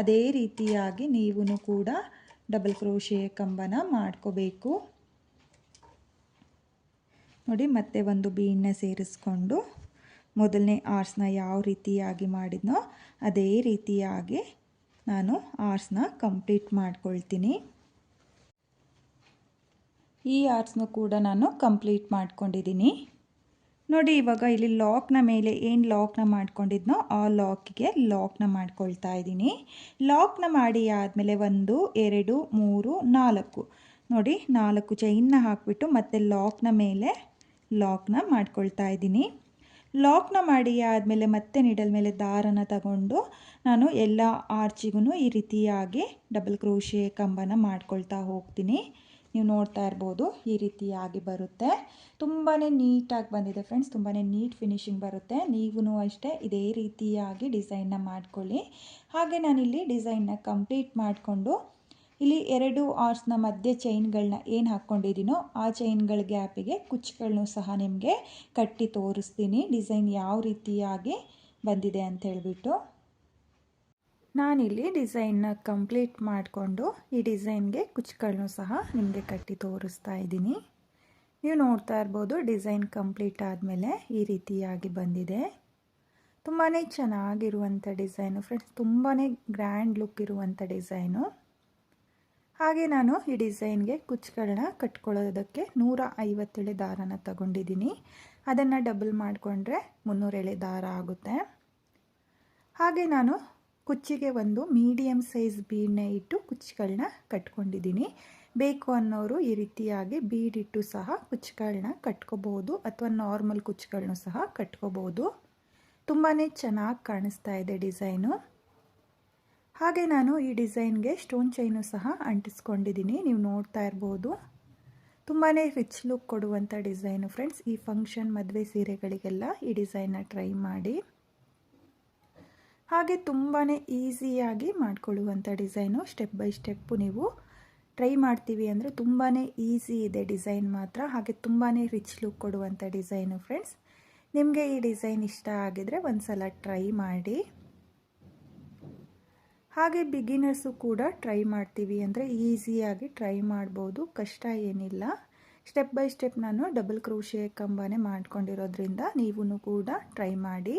[SPEAKER 1] ಅದೇ ರೀತಿಯಾಗಿ ನೀವು ಕೂಡ ಡಬಲ್ ಕ್ರೋಶೆ ಕಂಬನ ಮಾಡ್ಕೋಬೇಕು. ನೋಡಿ, ಮತ್ತೆ ಒಂದು ಬೀಡನ್ನ ಸೇರಿಸ್ಕೊಂಡು ಮೊದಲನೇ ಆರ್ಸ್ನ ಯಾವ ರೀತಿಯಾಗಿ ಮಾಡಿದ್ನೋ ಅದೇ ರೀತಿಯಾಗಿ ನಾನು ಆರ್ಸ್ನ ಕಂಪ್ಲೀಟ್ ಮಾಡ್ಕೊಳ್ತೀನಿ. ಈ ಆರ್ಚ್ನು ಕೂಡ ನಾನು ಕಂಪ್ಲೀಟ್ ಮಾಡ್ಕೊಂಡಿದ್ದೀನಿ. ನೋಡಿ, ಇವಾಗ ಇಲ್ಲಿ ಲಾಕ್ನ ಮೇಲೆ ಏನು ಲಾಕ್ನ ಮಾಡ್ಕೊಂಡಿದ್ನೋ ಆ ಲಾಕಿಗೆ ಲಾಕ್ನ ಮಾಡ್ಕೊಳ್ತಾ ಇದ್ದೀನಿ. ಲಾಕ್ನ ಮಾಡಿ ಆದಮೇಲೆ 1 2 3 4 ನೋಡಿ 4 ಚೈನ್ನ ಹಾಕಿಬಿಟ್ಟು ಮತ್ತೆ ಲಾಕ್ನ ಮೇಲೆ ಲಾಕ್ನ ಮಾಡ್ಕೊಳ್ತಾ ಇದ್ದೀನಿ. ಲಾಕ್ನ ಮಾಡಿ ಆದಮೇಲೆ ಮತ್ತೆ ನೀಡಲ್ ಮೇಲೆ ದಾರನ ತಗೊಂಡು ನಾನು ಎಲ್ಲ ಆರ್ಚಿಗೂ ಈ ರೀತಿಯಾಗಿ ಡಬಲ್ ಕ್ರೋಶೆ ಕಂಬನ ಮಾಡ್ಕೊಳ್ತಾ ಹೋಗ್ತೀನಿ. ನೀವು ನೋಡ್ತಾ ಇರ್ಬೋದು, ಈ ರೀತಿಯಾಗಿ ಬರುತ್ತೆ. ತುಂಬಾ ನೀಟಾಗಿ ಬಂದಿದೆ ಫ್ರೆಂಡ್ಸ್, ತುಂಬಾ ನೀಟ್ ಫಿನಿಶಿಂಗ್ ಬರುತ್ತೆ. ನೀವು ಅಷ್ಟೇ ಇದೇ ರೀತಿಯಾಗಿ ಡಿಸೈನ್ನ ಮಾಡ್ಕೊಳ್ಳಿ. ಹಾಗೆ ನಾನಿಲ್ಲಿ ಡಿಸೈನ್ನ ಕಂಪ್ಲೀಟ್ ಮಾಡಿಕೊಂಡು ಇಲ್ಲಿ 2 ಆರ್ಸ್ನ ಮಧ್ಯೆ ಚೈನ್ಗಳನ್ನ ಏನು ಹಾಕ್ಕೊಂಡಿದ್ದೀನೋ ಆ ಚೈನ್ಗಳ ಗ್ಯಾಪಿಗೆ ಕುಚ್ಚುಗಳನ್ನು ಸಹ ನಿಮಗೆ ಕಟ್ಟಿ ತೋರಿಸ್ತೀನಿ, ಡಿಸೈನ್ ಯಾವ ರೀತಿಯಾಗಿ ಬಂದಿದೆ ಅಂತ ಹೇಳಿಬಿಟ್ಟು. ನಾನಿಲ್ಲಿ ಡಿಸೈನ್ನ ಕಂಪ್ಲೀಟ್ ಮಾಡಿಕೊಂಡು ಈ ಡಿಸೈನ್ಗೆ ಕುಚ್ಚುಗಳನ್ನು ಸಹ ನಿಮಗೆ ಕಟ್ಟಿ ತೋರಿಸ್ತಾ ಇದ್ದೀನಿ. ನೀವು ನೋಡ್ತಾ ಇರ್ಬೋದು, ಡಿಸೈನ್ ಕಂಪ್ಲೀಟ್ ಆದಮೇಲೆ ಈ ರೀತಿಯಾಗಿ ಬಂದಿದೆ. ತುಂಬಾ ಚೆನ್ನಾಗಿರುವಂಥ ಡಿಸೈನು ಫ್ರೆಂಡ್ಸ್, ತುಂಬಾ ಗ್ರ್ಯಾಂಡ್ ಲುಕ್ ಇರುವಂಥ ಡಿಸೈನು. ಹಾಗೆ ನಾನು ಈ ಡಿಸೈನ್ಗೆ ಕುಚ್ಚುಗಳನ್ನ ಕಟ್ಕೊಳ್ಳೋದಕ್ಕೆ 150 ಎಳೆ ದಾರನ ತಗೊಂಡಿದ್ದೀನಿ. ಅದನ್ನು ಡಬಲ್ ಮಾಡಿಕೊಂಡ್ರೆ 300 ಎಳೆ ದಾರ ಆಗುತ್ತೆ. ಹಾಗೆ ನಾನು ಕುಚ್ಚಿಗೆ ಒಂದು ಮೀಡಿಯಮ್ ಸೈಜ್ ಬೀಡನ್ನ ಇಟ್ಟು ಕುಚ್ಚುಗಳನ್ನ ಕಟ್ಕೊಂಡಿದ್ದೀನಿ. ಬೇಕು ಅನ್ನೋರು ಈ ರೀತಿಯಾಗಿ ಬೀಡಿಟ್ಟು ಸಹ ಕುಚ್ಚುಗಳನ್ನ ಕಟ್ಕೋಬೋದು, ಅಥವಾ ನಾರ್ಮಲ್ ಕುಚ್ಚುಗಳನ್ನೂ ಸಹ ಕಟ್ಕೋಬೋದು. ತುಂಬಾ ಚೆನ್ನಾಗಿ ಕಾಣಿಸ್ತಾ ಇದೆ ಡಿಸೈನು. ಹಾಗೆ ನಾನು ಈ ಡಿಸೈನ್ಗೆ ಸ್ಟೋನ್ ಚೈನು ಸಹ ಅಂಟಿಸ್ಕೊಂಡಿದ್ದೀನಿ. ನೀವು ನೋಡ್ತಾ ಇರ್ಬೋದು, ತುಂಬಾ ರಿಚ್ ಲುಕ್ ಕೊಡುವಂಥ ಡಿಸೈನು ಫ್ರೆಂಡ್ಸ್. ಈ ಫಂಕ್ಷನ್ ಮದುವೆ ಸೀರೆಗಳಿಗೆಲ್ಲ ಈ ಡಿಸೈನ್ನ ಟ್ರೈ ಮಾಡಿ. ಹಾಗೆ ತುಂಬಾ ಈಸಿಯಾಗಿ ಮಾಡ್ಕೊಳ್ಳುವಂಥ ಡಿಸೈನು. ಸ್ಟೆಪ್ ಬೈ ಸ್ಟೆಪ್ಪು ನೀವು ಟ್ರೈ ಮಾಡ್ತೀವಿ ಅಂದರೆ ತುಂಬಾ ಈಸಿ ಇದೆ ಡಿಸೈನ್ ಮಾತ್ರ. ಹಾಗೆ ತುಂಬಾ ರಿಚ್ ಲುಕ್ ಕೊಡುವಂಥ ಡಿಸೈನು ಫ್ರೆಂಡ್ಸ್. ನಿಮಗೆ ಈ ಡಿಸೈನ್ ಇಷ್ಟ ಆಗಿದರೆ ಒಂದು ಸಲ ಟ್ರೈ ಮಾಡಿ. ಹಾಗೆ ಬಿಗಿನರ್ಸು ಕೂಡ ಟ್ರೈ ಮಾಡ್ತೀವಿ ಅಂದರೆ ಈಸಿಯಾಗಿ ಟ್ರೈ ಮಾಡ್ಬೋದು, ಕಷ್ಟ ಏನಿಲ್ಲ. ಸ್ಟೆಪ್ ಬೈ ಸ್ಟೆಪ್ ನಾನು ಡಬಲ್ ಕ್ರೋಶೆ ಕಂಬನೇ ಮಾಡ್ಕೊಂಡಿರೋದ್ರಿಂದ ನೀವು ಕೂಡ ಟ್ರೈ ಮಾಡಿ.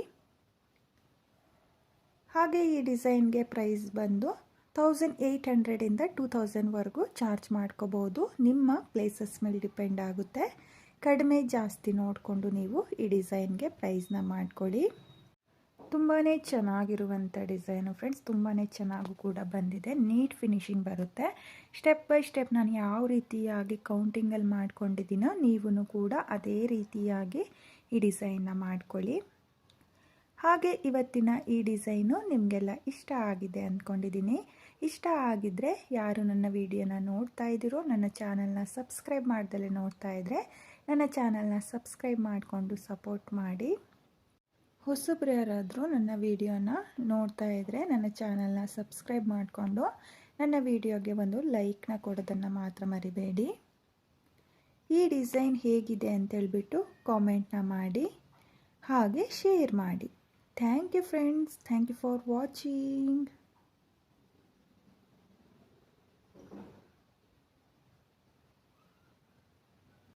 [SPEAKER 1] ಹಾಗೆ ಈ ಡಿಸೈನ್ಗೆ ಪ್ರೈಸ್ ಬಂದು 1800 ಇಂದ 2000ವರೆಗೂ ಚಾರ್ಜ್ ಮಾಡ್ಕೋಬೋದು. ನಿಮ್ಮ ಪ್ಲೇಸಸ್ ಮೇಲೆ ಡಿಪೆಂಡ್ ಆಗುತ್ತೆ. ಕಡಿಮೆ ಜಾಸ್ತಿ ನೋಡಿಕೊಂಡು ನೀವು ಈ ಡಿಸೈನ್ಗೆ ಪ್ರೈಸ್ನ ಮಾಡ್ಕೊಳ್ಳಿ. ತುಂಬಾ ಚೆನ್ನಾಗಿರುವಂಥ ಡಿಸೈನು ಫ್ರೆಂಡ್ಸ್, ತುಂಬಾ ಚೆನ್ನಾಗೂ ಕೂಡ ಬಂದಿದೆ. ನೀಟ್ ಫಿನಿಶಿಂಗ್ ಬರುತ್ತೆ. ಸ್ಟೆಪ್ ಬೈ ಸ್ಟೆಪ್ ನಾನು ಯಾವ ರೀತಿಯಾಗಿ ಕೌಂಟಿಂಗಲ್ಲಿ ಮಾಡ್ಕೊಂಡಿದ್ದೀನೋ ನೀವು ಕೂಡ ಅದೇ ರೀತಿಯಾಗಿ ಈ ಡಿಸೈನ್ನ ಮಾಡ್ಕೊಳ್ಳಿ. ಹಾಗೆ ಇವತ್ತಿನ ಈ ಡಿಸೈನು ನಿಮಗೆಲ್ಲ ಇಷ್ಟ ಆಗಿದೆ ಅಂದ್ಕೊಂಡಿದ್ದೀನಿ. ಇಷ್ಟ ಆಗಿದ್ದರೆ ಯಾರು ನನ್ನ ವಿಡಿಯೋನ ನೋಡ್ತಾ ಇದ್ದೀರೋ, ನನ್ನ ಚಾನಲ್ನ ಸಬ್ಸ್ಕ್ರೈಬ್ ಮಾಡ್ದಲೇ ನೋಡ್ತಾ ಇದ್ದರೆ ನನ್ನ ಚಾನಲ್ನ ಸಬ್ಸ್ಕ್ರೈಬ್ ಮಾಡಿಕೊಂಡು ಸಪೋರ್ಟ್ ಮಾಡಿ. ಹೊಸಬ್ರು ಯಾರಾದರೂ ನನ್ನ ವಿಡಿಯೋನ ನೋಡ್ತಾ ಇದ್ದರೆ ನನ್ನ ಚಾನಲ್ನ ಸಬ್ಸ್ಕ್ರೈಬ್ ಮಾಡಿಕೊಂಡು ನನ್ನ ವಿಡಿಯೋಗೆ ಒಂದು ಲೈಕ್ನ ಕೊಡೋದನ್ನು ಮಾತ್ರ ಮರಿಬೇಡಿ. ಈ ಡಿಸೈನ್ ಹೇಗಿದೆ ಅಂತೇಳ್ಬಿಟ್ಟು ಕಾಮೆಂಟ್ನ ಮಾಡಿ, ಹಾಗೆ ಶೇರ್ ಮಾಡಿ. Thank you friends, thank you for watching.